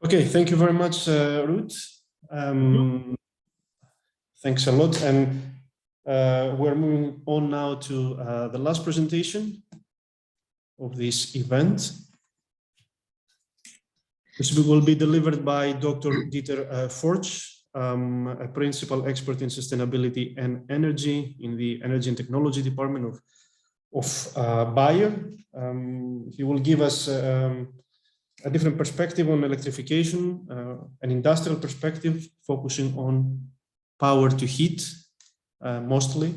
Speaker 2: Okay, thank you very much, Ruud. Thanks a lot. And we're moving on now to the last presentation of this event. This will be delivered by Dr. Foertsch, a principal expert in sustainability and energy in the Energy and Technology Department of Bayer. He will give us a different perspective on electrification, an industrial perspective focusing on power to heat, mostly,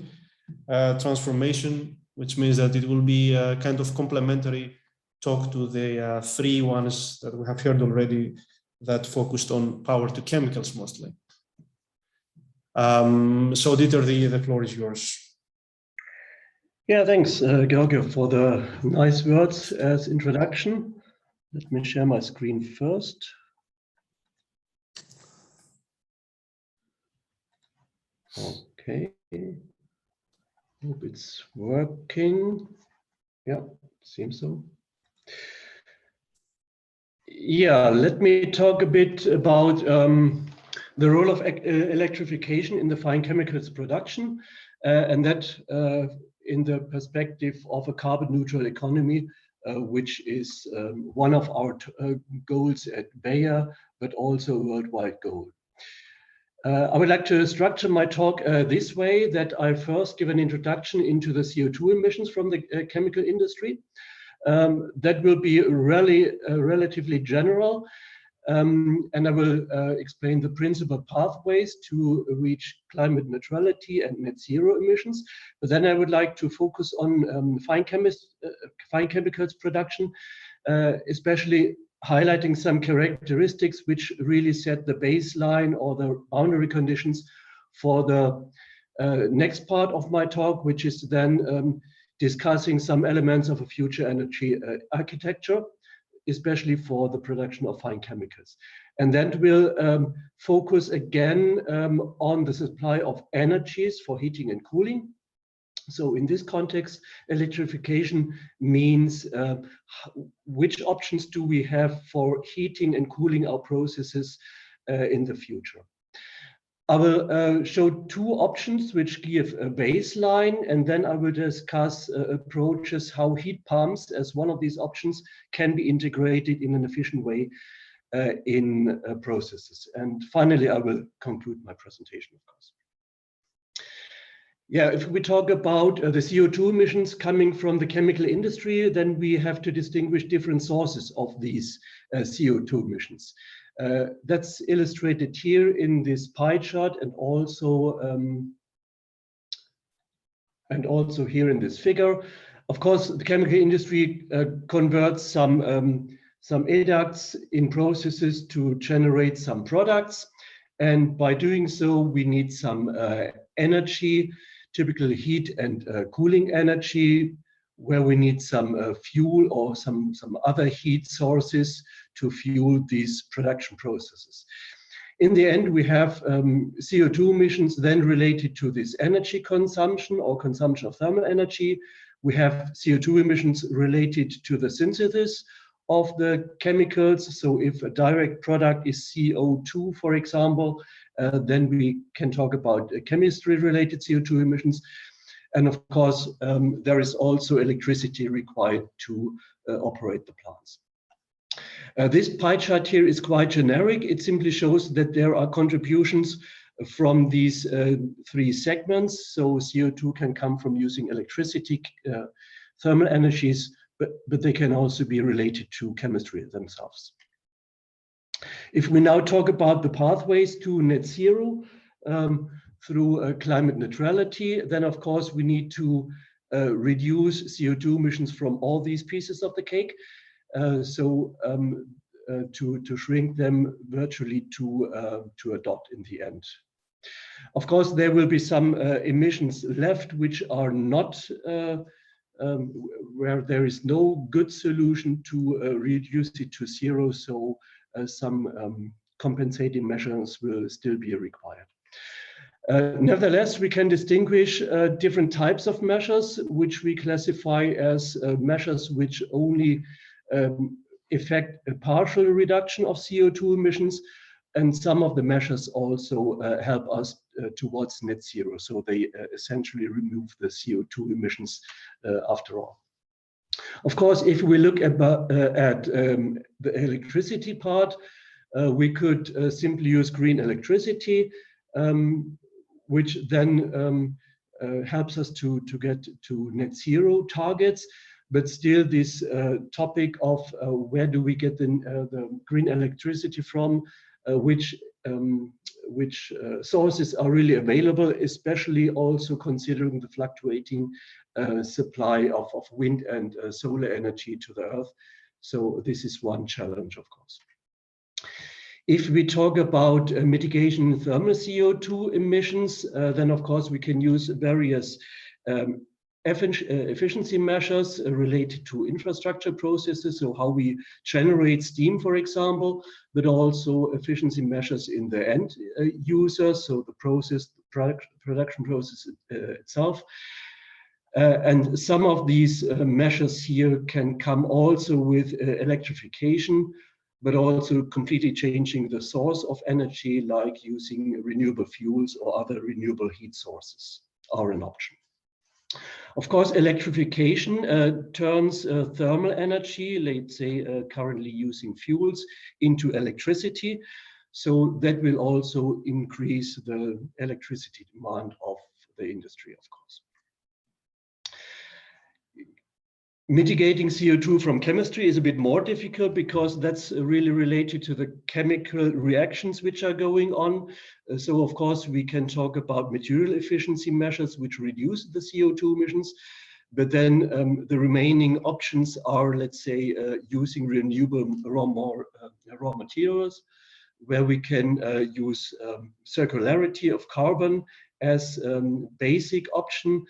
Speaker 2: transformation, which means that it will be a kind of complementary talk to the three ones that we have heard already that focused on power to chemicals mostly. So Dieter, the floor is yours.
Speaker 9: Yeah, thanks, Georgio, for the nice words as introduction. Let me share my screen first. Okay, hope it's working. Yeah, seems so. Yeah, let me talk a bit about the role of electrification in the fine chemicals production, and that in the perspective of a carbon neutral economy, which is one of our goals at Bayer, but also a worldwide goal. I would like to structure my talk this way, that I first give an introduction into the CO2 emissions from the chemical industry. That will be really relatively general, and I will explain the principal pathways to reach climate neutrality and net zero emissions. But then I would like to focus on fine chemicals production, especially highlighting some characteristics which really set the baseline or the boundary conditions for the next part of my talk, which is then discussing some elements of a future energy architecture, especially for the production of fine chemicals. And then we'll focus again on the supply of energies for heating and cooling. So in this context, electrification means which options do we have for heating and cooling our processes in the future. I will show two options which give a baseline, and then I will discuss approaches how heat pumps as one of these options can be integrated in an efficient way in processes. And finally, I will conclude my presentation, of course. Yeah, if we talk about the CO2 emissions coming from the chemical industry, then we have to distinguish different sources of these CO2 emissions. That's illustrated here in this pie chart, and also here in this figure. Of course, the chemical industry converts some adducts in processes to generate some products, and by doing so, we need some energy, typically heat and cooling energy, where we need some fuel or some other heat sources to fuel these production processes. In the end, we have CO2 emissions then related to this energy consumption or consumption of thermal energy. We have CO2 emissions related to the synthesis of the chemicals. So if a direct product is CO2, for example, then we can talk about chemistry-related CO2 emissions. And of course, there is also electricity required to operate the plants. This pie chart here is quite generic. It simply shows that there are contributions from these three segments. So CO2 can come from using electricity, thermal energies, but they can also be related to chemistry themselves. If we now talk about the pathways to net zero through climate neutrality, then of course we need to reduce CO2 emissions from all these pieces of the cake. To shrink them virtually to a dot in the end. Of course, there will be some emissions left which are not where there is no good solution to reduce it to zero, so some compensating measures will still be required. Nevertheless, we can distinguish different types of measures, which we classify as measures which only effect a partial reduction of CO2 emissions, and some of the measures also help us towards net zero. So they essentially remove the CO2 emissions after all. Of course, if we look at the electricity part, we could simply use green electricity, which then helps us to get to net zero targets. But still, this topic of where do we get the green electricity from, which sources are really available, especially also considering the fluctuating supply of wind and solar energy to the Earth. So this is one challenge, of course. If we talk about mitigation thermal CO2 emissions, then of course we can use various efficiency measures related to infrastructure processes, so how we generate steam, for example, but also efficiency measures in the end user, so the production process itself. And some of these measures here can come also with electrification, but also completely changing the source of energy, like using renewable fuels or other renewable heat sources are an option. Of course, electrification turns thermal energy, let's say currently using fuels, into electricity. So that will also increase the electricity demand of the industry, of course. Mitigating CO2 from chemistry is a bit more difficult because that's really related to the chemical reactions which are going on. So of course we can talk about material efficiency measures which reduce the CO2 emissions, but then the remaining options are, let's say, using renewable raw materials, where we can use circularity of carbon as basic option,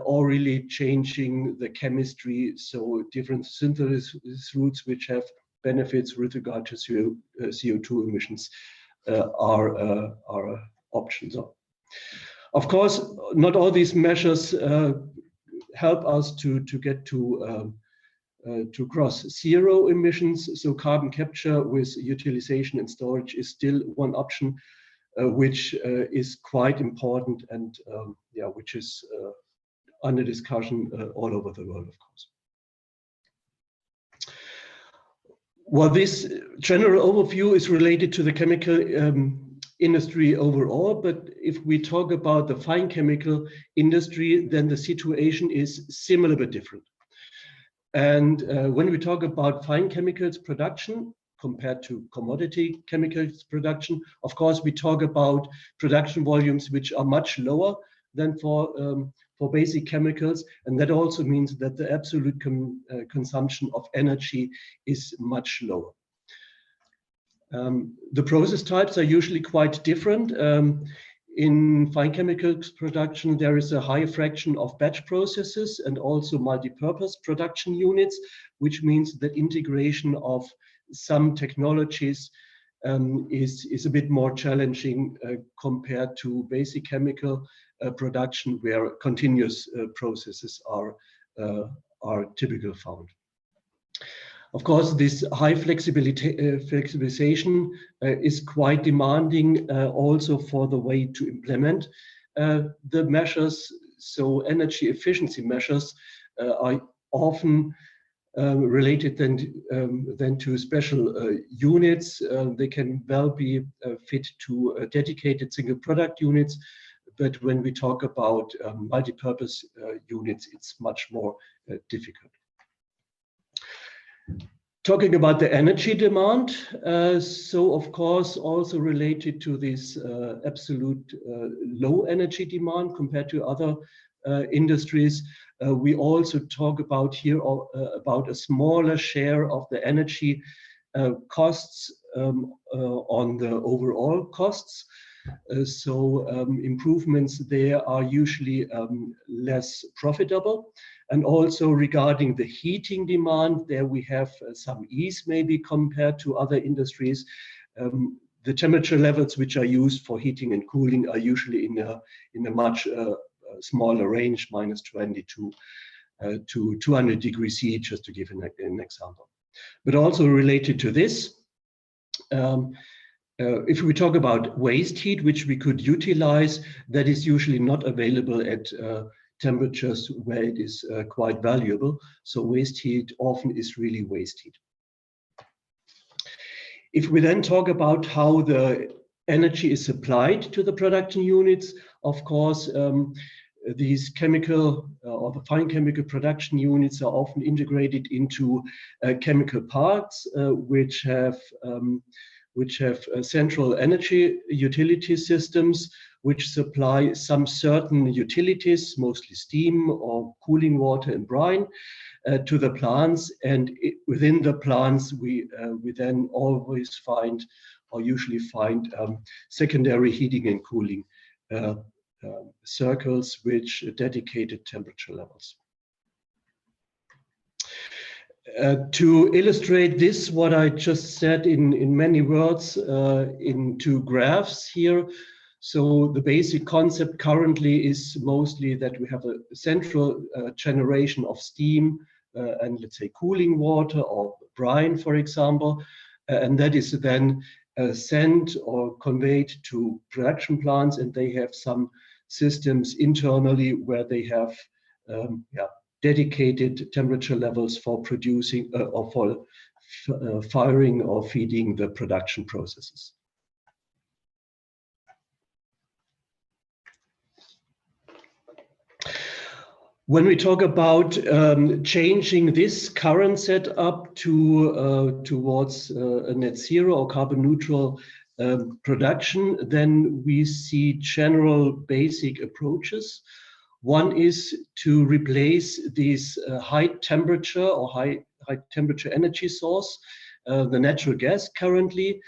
Speaker 9: or really changing the chemistry, so different synthesis routes which have benefits with regard to CO2 emissions are options. Of course, not all these measures help us to get to cross zero emissions. So carbon capture with utilization and storage is still one option, which is quite important and which is under discussion all over the world, of course. Well, this general overview is related to the chemical industry overall, but if we talk about the fine chemical industry, then the situation is similar but different. And when we talk about fine chemicals production compared to commodity chemicals production, of course, we talk about production volumes which are much lower than for basic chemicals, and that also means that the absolute consumption of energy is much lower. The process types are usually quite different. In fine chemicals production, there is a high fraction of batch processes and also multi-purpose production units, which means that integration of some technologies is a bit more challenging compared to basic chemical production, where continuous processes are typically found. Of course, this high flexibilization is quite demanding also for the way to implement the measures. So energy efficiency measures are often related then to special units. They can well be fit to dedicated single product units. But when we talk about multi-purpose units, it's much more difficult. Talking about the energy demand, so of course also related to this absolute low energy demand compared to other industries, we also talk about here about a smaller share of the energy costs on the overall costs. So improvements there are usually less profitable. And also regarding the heating demand, there we have some ease maybe compared to other industries. The temperature levels which are used for heating and cooling are usually in a much smaller range, -20 to 200 degrees C, just to give an example. But also related to this, if we talk about waste heat, which we could utilize, that is usually not available at temperatures where it is quite valuable. So waste heat often is really waste heat. If we then talk about how the energy is supplied to the production units, of course, these chemical or the fine chemical production units are often integrated into chemical parks, which have central energy utility systems which supply some certain utilities, mostly steam or cooling water and brine, to the plants. And within the plants, we then always find, or usually find, secondary heating and cooling circles which dedicated temperature levels. To illustrate this, what I just said in many words, in two graphs here. So the basic concept currently is mostly that we have a central generation of steam and let's say cooling water or brine, for example, and that is then sent or conveyed to production plants, and they have some systems internally where they have dedicated temperature levels for producing or for firing or feeding the production processes. When we talk about changing this current setup to towards a net zero or carbon neutral production, then we see general basic approaches. One is to replace this high temperature or high temperature energy source, the natural gas currently,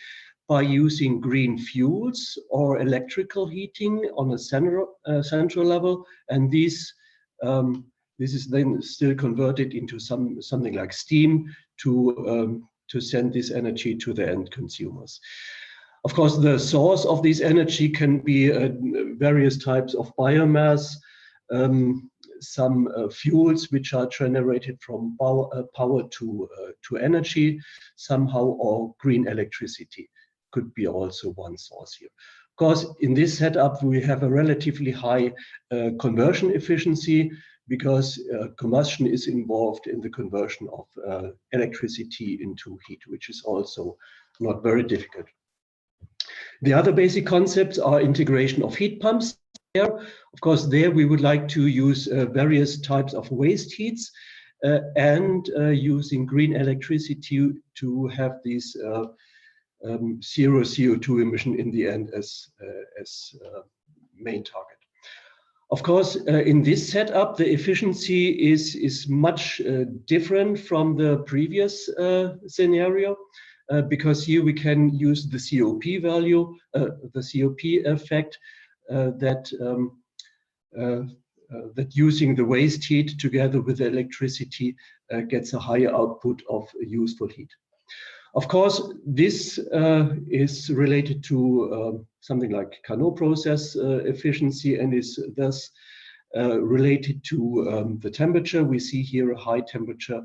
Speaker 9: by using green fuels or electrical heating on a central level, and this is then still converted into something like steam to send this energy to the end consumers. Of course, the source of this energy can be various types of biomass, some fuels which are generated from power to energy somehow, or green electricity could be also one source here. Of course, in this setup, we have a relatively high conversion efficiency because combustion is involved in the conversion of electricity into heat, which is also not very difficult. The other basic concepts are integration of heat pumps. There, of course, there we would like to use various types of waste heats and using green electricity to have these zero CO2 emission in the end as main target. Of course, in this setup, the efficiency is much different from the previous scenario, because here we can use the COP value, the COP effect, that using the waste heat together with the electricity gets a higher output of useful heat. Of course, this is related to something like Carnot process efficiency and is thus related to the temperature. We see here a high temperature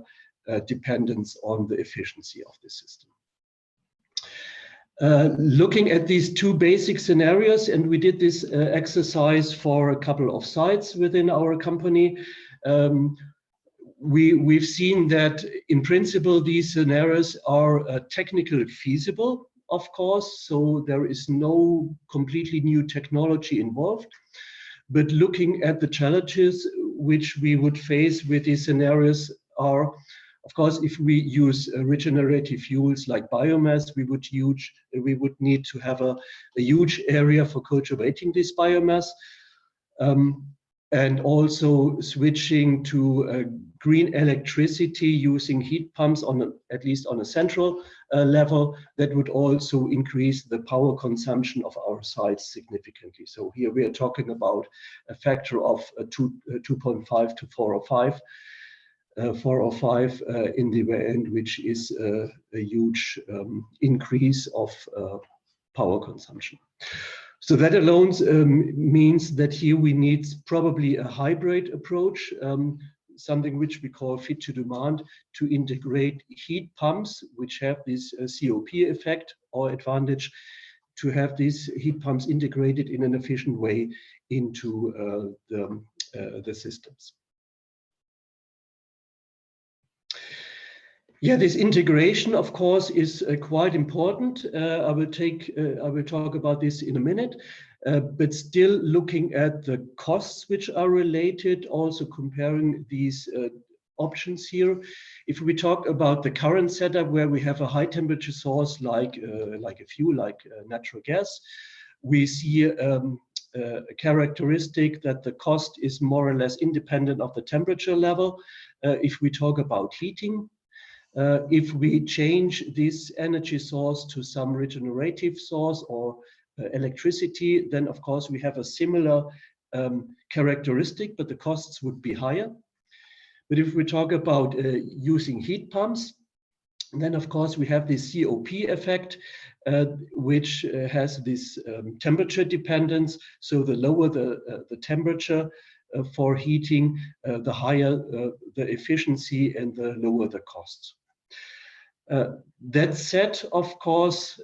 Speaker 9: dependence on the efficiency of the system. Looking at these two basic scenarios, and we did this exercise for a couple of sites within our company, we've seen that in principle these scenarios are technically feasible, of course, so there is no completely new technology involved. But looking at the challenges which we would face with these scenarios are, of course, if we use regenerative fuels like biomass, we would need to have a huge area for cultivating this biomass. And also switching to green electricity using heat pumps at least on a central level, that would also increase the power consumption of our sites significantly. So here we are talking about a factor of 2.5 to 4 or 5. 4 or 5 in the end, which is a huge increase of power consumption. So that alone means that here we need probably a hybrid approach, something which we call fit to demand, to integrate heat pumps, which have this COP effect or advantage, to have these heat pumps integrated in an efficient way into the systems. Yeah, this integration, of course, is quite important. I will talk about this in a minute, but still looking at the costs which are related, also comparing these options here. If we talk about the current setup where we have a high temperature source like a fuel, like natural gas, we see a characteristic that the cost is more or less independent of the temperature level. If we talk about heating, if we change this energy source to some regenerative source or electricity, then of course we have a similar characteristic, but the costs would be higher. But if we talk about using heat pumps, then of course we have this COP effect, which has this temperature dependence. So the lower the temperature for heating, the higher the efficiency and the lower the costs. That said, of course,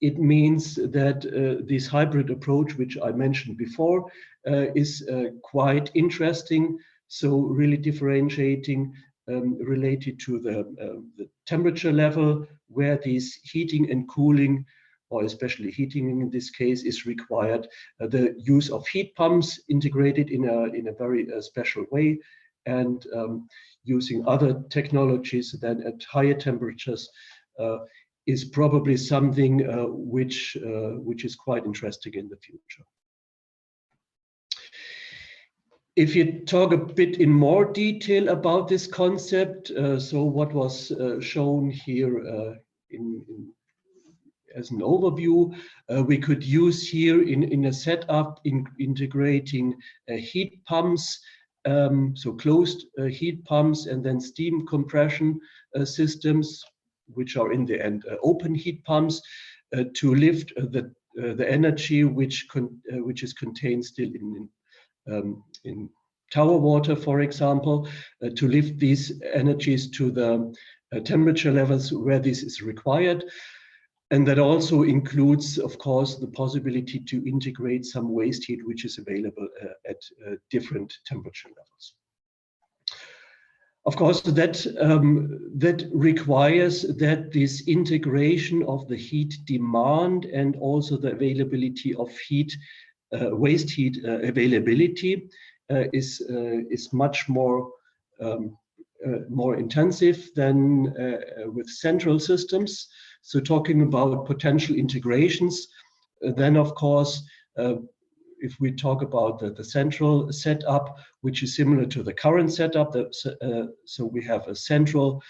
Speaker 9: it means that this hybrid approach, which I mentioned before, is quite interesting. So really differentiating related to the temperature level, where this heating and cooling or especially heating in this case, is required. The use of heat pumps integrated in a very special way, and using other technologies then at higher temperatures is probably something which is quite interesting in the future. If you talk a bit in more detail about this concept, so what was shown here as an overview, we could use here in a setup integrating heat pumps, so closed heat pumps, and then steam compression systems, which are in the end open heat pumps, to lift the energy which is contained still in tower water, for example, to lift these energies to the temperature levels where this is required. And that also includes, of course, the possibility to integrate some waste heat which is available at different temperature levels. Of course, that requires that this integration of the heat demand and also the availability of heat, waste heat availability is much more intensive than with central systems. So talking about potential integrations, then of course, if we talk about the central setup, which is similar to the current setup, so we have a central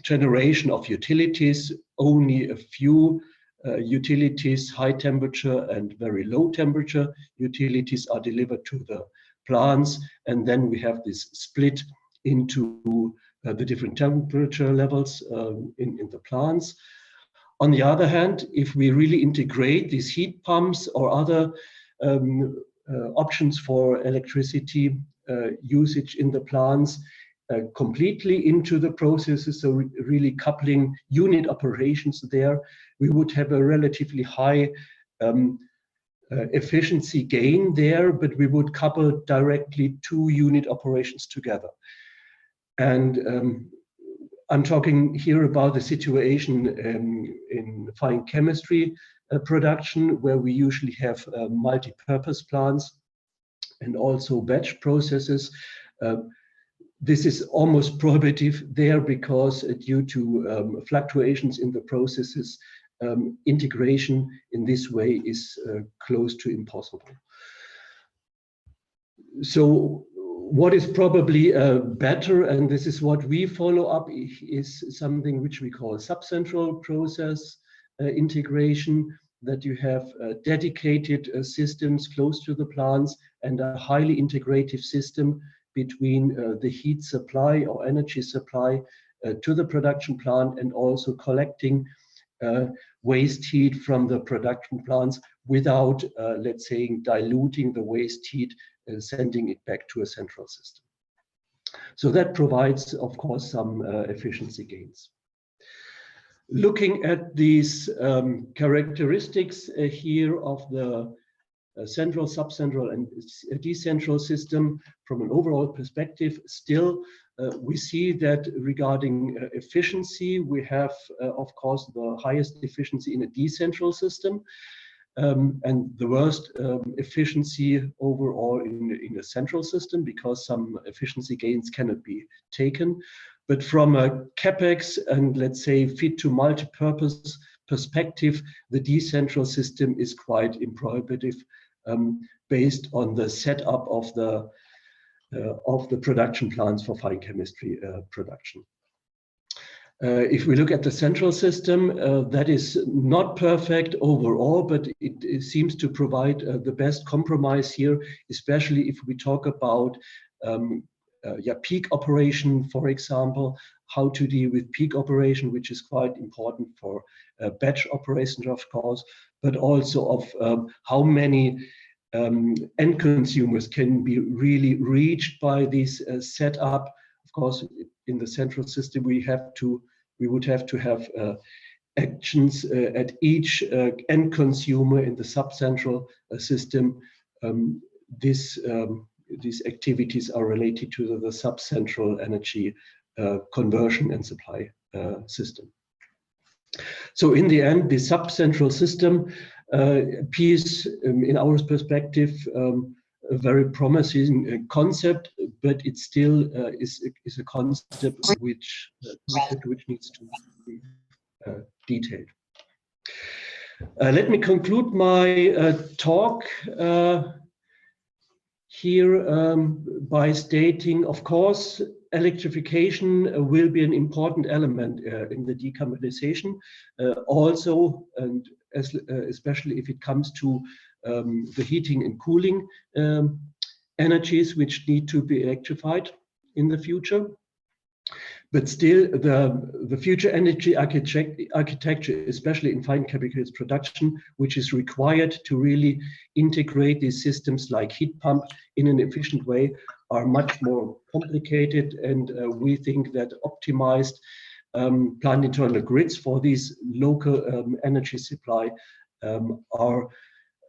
Speaker 9: generation of utilities, only a few utilities, high temperature and very low temperature utilities are delivered to the plants, and then we have this split into the different temperature levels in the plants. On the other hand, if we really integrate these heat pumps or other options for electricity usage in the plants completely into the processes, so really coupling unit operations there, we would have a relatively high efficiency gain there, but we would couple directly two unit operations together. And I'm talking here about the situation in fine chemistry production, where we usually have multi-purpose plants and also batch processes. This is almost prohibitive there because due to fluctuations in the processes, integration in this way is close to impossible. So what is probably better, and this is what we follow up, is something which we call subcentral process integration, that you have dedicated systems close to the plants and a highly integrative system between the heat supply or energy supply to the production plant, and also collecting waste heat from the production plants without, let's say, diluting the waste heat, sending it back to a central system. So that provides, of course, some efficiency gains. Looking at these characteristics here of the central, subcentral, and decentral system from an overall perspective, still we see that regarding efficiency, we have, of course, the highest efficiency in a decentral system, and the worst efficiency overall in a central system, because some efficiency gains cannot be taken. But from a CapEx and, let's say, fit to multi-purpose perspective, the decentral system is quite improhibitive based on the setup of the production plants for fine chemistry production. If we look at the central system, that is not perfect overall, but it seems to provide the best compromise here, especially if we talk about peak operation, for example, how to deal with peak operation, which is quite important for batch operations, of course, but also of how many end consumers can be really reached by this setup. Of course, in the central system, we would have to have actions at each end consumer. In the subcentral system. These activities are related to the subcentral energy conversion and supply system. So in the end, the subcentral system appears, in our perspective, a very promising concept, but it still is a concept which needs to be detailed. Let me conclude my talk here by stating, of course, electrification will be an important element in the decarbonization, also, and especially if it comes to the heating and cooling energies which need to be electrified in the future. But still, the future energy architecture, especially in fine chemicals production, which is required to really integrate these systems like heat pump in an efficient way, are much more complicated. And we think that optimized plant internal grids for these local energy supply are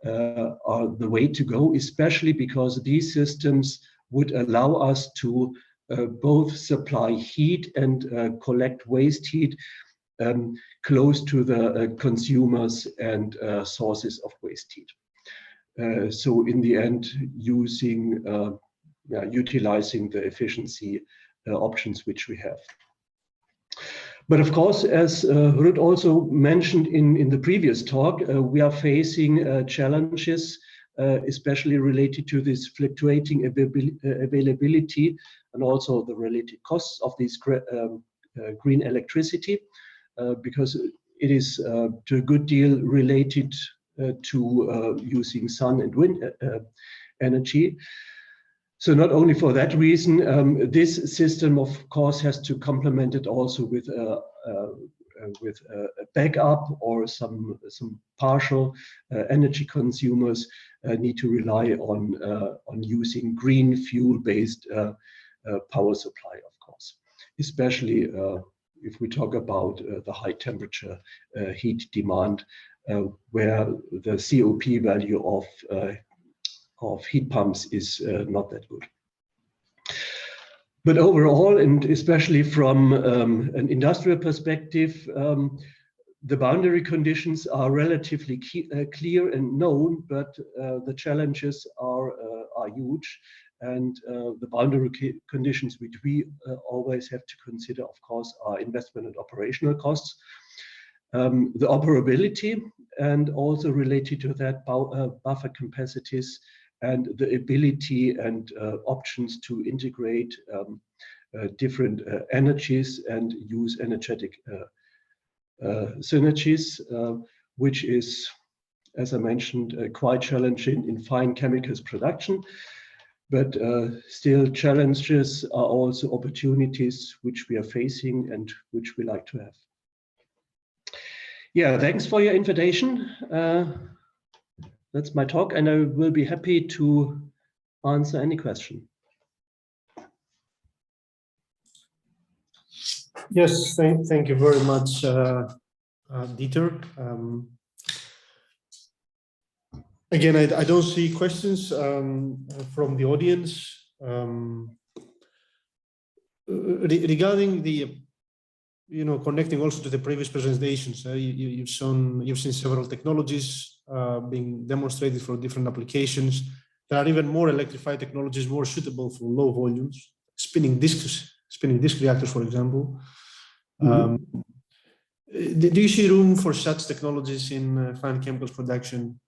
Speaker 9: the way to go, especially because these systems would allow us to both supply heat and collect waste heat close to the consumers and sources of waste heat. So in the end, utilizing the efficiency options which we have. But of course, as Ruud also mentioned in the previous talk, we are facing challenges, especially related to this fluctuating availability and also the related costs of this green electricity, because it is to a good deal related to using sun and wind energy. So not only for that reason, this system, of course, has to complement it also with a backup, or some partial energy consumers need to rely on using green fuel-based power supply, of course, especially if we talk about the high temperature heat demand, where the COP value of heat pumps is not that good. But overall, and especially from an industrial perspective, the boundary conditions are relatively clear and known, but the challenges are huge. And the boundary conditions which we always have to consider, of course, are investment and operational costs, the operability, and also related to that buffer capacities, and the ability and options to integrate different energies and use energetic synergies, which is, as I mentioned, quite challenging in fine chemicals production. But still, challenges are also opportunities which we are facing and which we like to have. Yeah, thanks for your invitation. That's my talk, and I will be happy to answer any question.
Speaker 2: Yes, thank you very much, Dieter. Again, I don't see questions from the audience. Regarding the, connecting also to the previous presentations, you've seen several technologies being demonstrated for different applications. There are even more electrified technologies more suitable for low volumes, spinning disk reactors, for example. Do you see room for such technologies in fine chemicals production?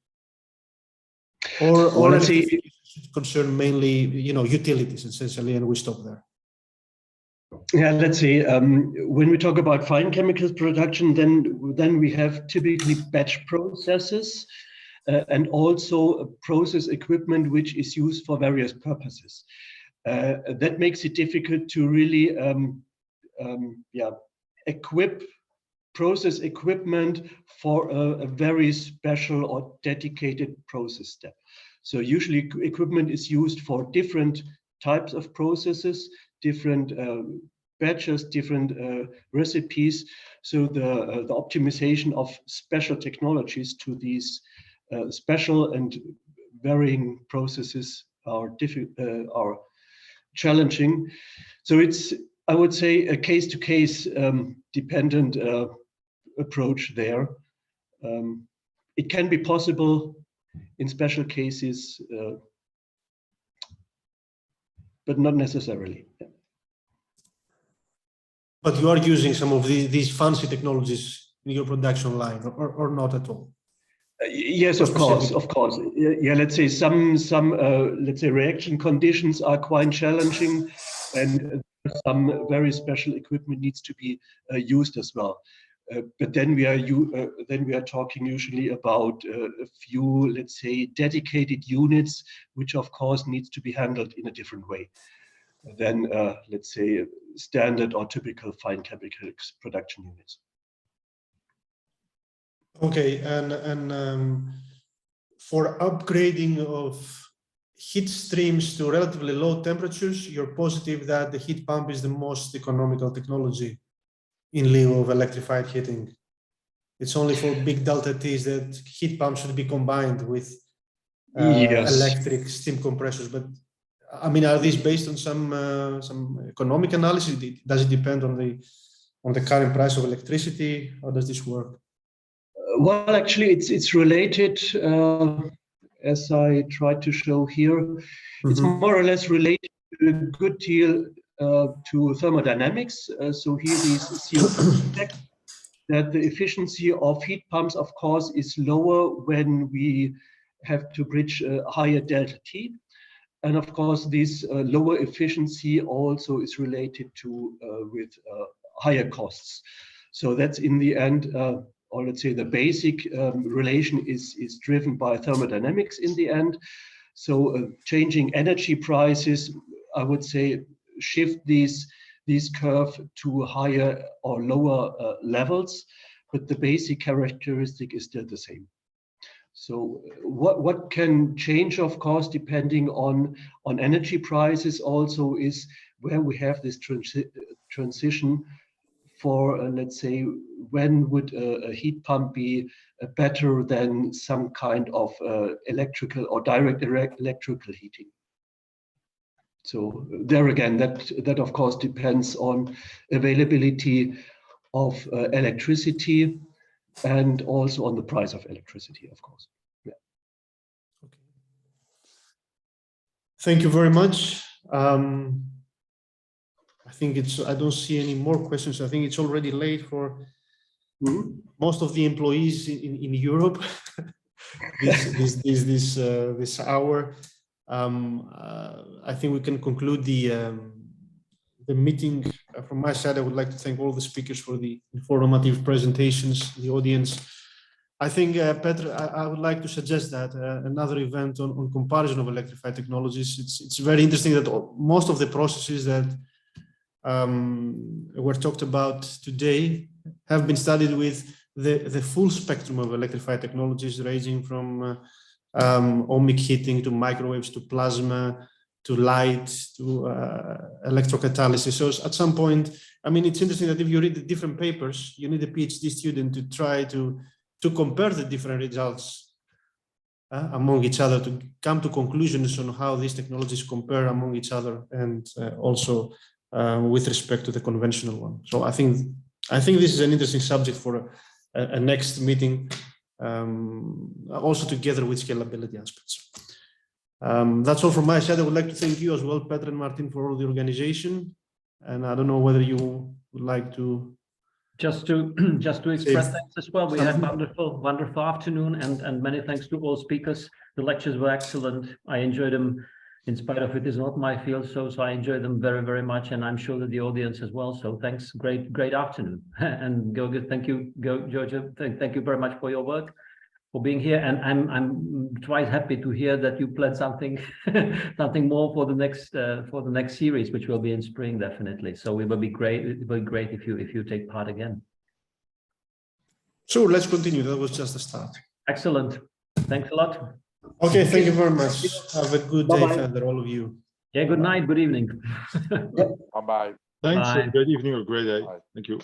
Speaker 2: Or electrification should concern mainly, utilities essentially, and we stop there?
Speaker 9: Yeah, let's see. When we talk about fine chemicals production, then we have typically batch processes and also process equipment which is used for various purposes. That makes it difficult to really equip process equipment for a very special or dedicated process step. So usually equipment is used for different types of processes, different batches, different recipes. So the optimization of special technologies to these special and varying processes are challenging. So it's, I would say, a case-to-case dependent approach there. It can be possible in special cases, but not necessarily.
Speaker 2: But you are using some of these fancy technologies in your production line, or not at all?
Speaker 9: Yes, of course, of course. Yeah, let's say some let's say reaction conditions are quite challenging, and some very special equipment needs to be used as well. But then we are talking usually about a few, let's say, dedicated units, which of course needs to be handled in a different way than let's say standard or typical fine chemicals production units.
Speaker 2: Okay, and for upgrading of heat streams to relatively low temperatures, you're positive that the heat pump is the most economical technology in lieu of electrified heating. It's only for big delta T's that heat pumps should be combined with electric steam compressors. But I mean, are these based on some economic analysis? Does it depend on the current price of electricity? How does this work?
Speaker 9: Well, actually, it's related, as I tried to show here. It's more or less related to a good deal to thermodynamics. So here these CO2 effect, that the efficiency of heat pumps, of course, is lower when we have to bridge a higher delta T. And of course, this lower efficiency also is related to with higher costs. So that's in the end, or let's say the basic relation is driven by thermodynamics in the end. So changing energy prices, I would say, shift these curve to higher or lower levels, but the basic characteristic is still the same. So what can change, of course, depending on energy prices also, is where we have this transition for, let's say, when would a heat pump be better than some kind of electrical or direct electrical heating. So there again, that of course depends on availability of electricity and also on the price of electricity, of course. Yeah.
Speaker 2: Okay. Thank you very much. I think I don't see any more questions. I think it's already late for most of the employees in Europe this hour. I think we can conclude the meeting. From my side, I would like to thank all the speakers for the informative presentations, the audience. I think, Petr, I would like to suggest that another event on comparison of electrified technologies. It's very interesting that most of the processes that were talked about today have been studied with the full spectrum of electrified technologies, ranging from ohmic heating to microwaves to plasma to light to electrocatalysis. So at some point, I mean, it's interesting that if you read the different papers, you need a PhD student to try to compare the different results among each other, to come to conclusions on how these technologies compare among each other, and also with respect to the conventional one. So I think this is an interesting subject for a next meeting, also together with scalability aspects. That's all from my side. I would like to thank you as well, Petr and Martin, for all the organization. And I don't know whether you would like to
Speaker 1: just to express thanks as well. We had wonderful afternoon, and many thanks to all speakers. The lectures were excellent. I enjoyed them, in spite of it is not my field, so I enjoyed them very, very much, and I'm sure that the audience as well. So thanks, great afternoon. And thank you, Georgios, thank you very much for your work, for being here. And I'm quite happy to hear that you plan something something more for the next series, which will be in spring, definitely. So it will be great. It will be great if you take part again.
Speaker 2: Sure, let's continue. That was just the start.
Speaker 1: Excellent. Thanks a lot.
Speaker 2: Okay, thank you very much. Have a good day, further, all of you.
Speaker 1: Yeah, good night, good evening.
Speaker 7: Bye-bye.
Speaker 8: Thanks.
Speaker 1: Bye.
Speaker 8: Great evening or great day.
Speaker 7: Bye.
Speaker 8: Thank you.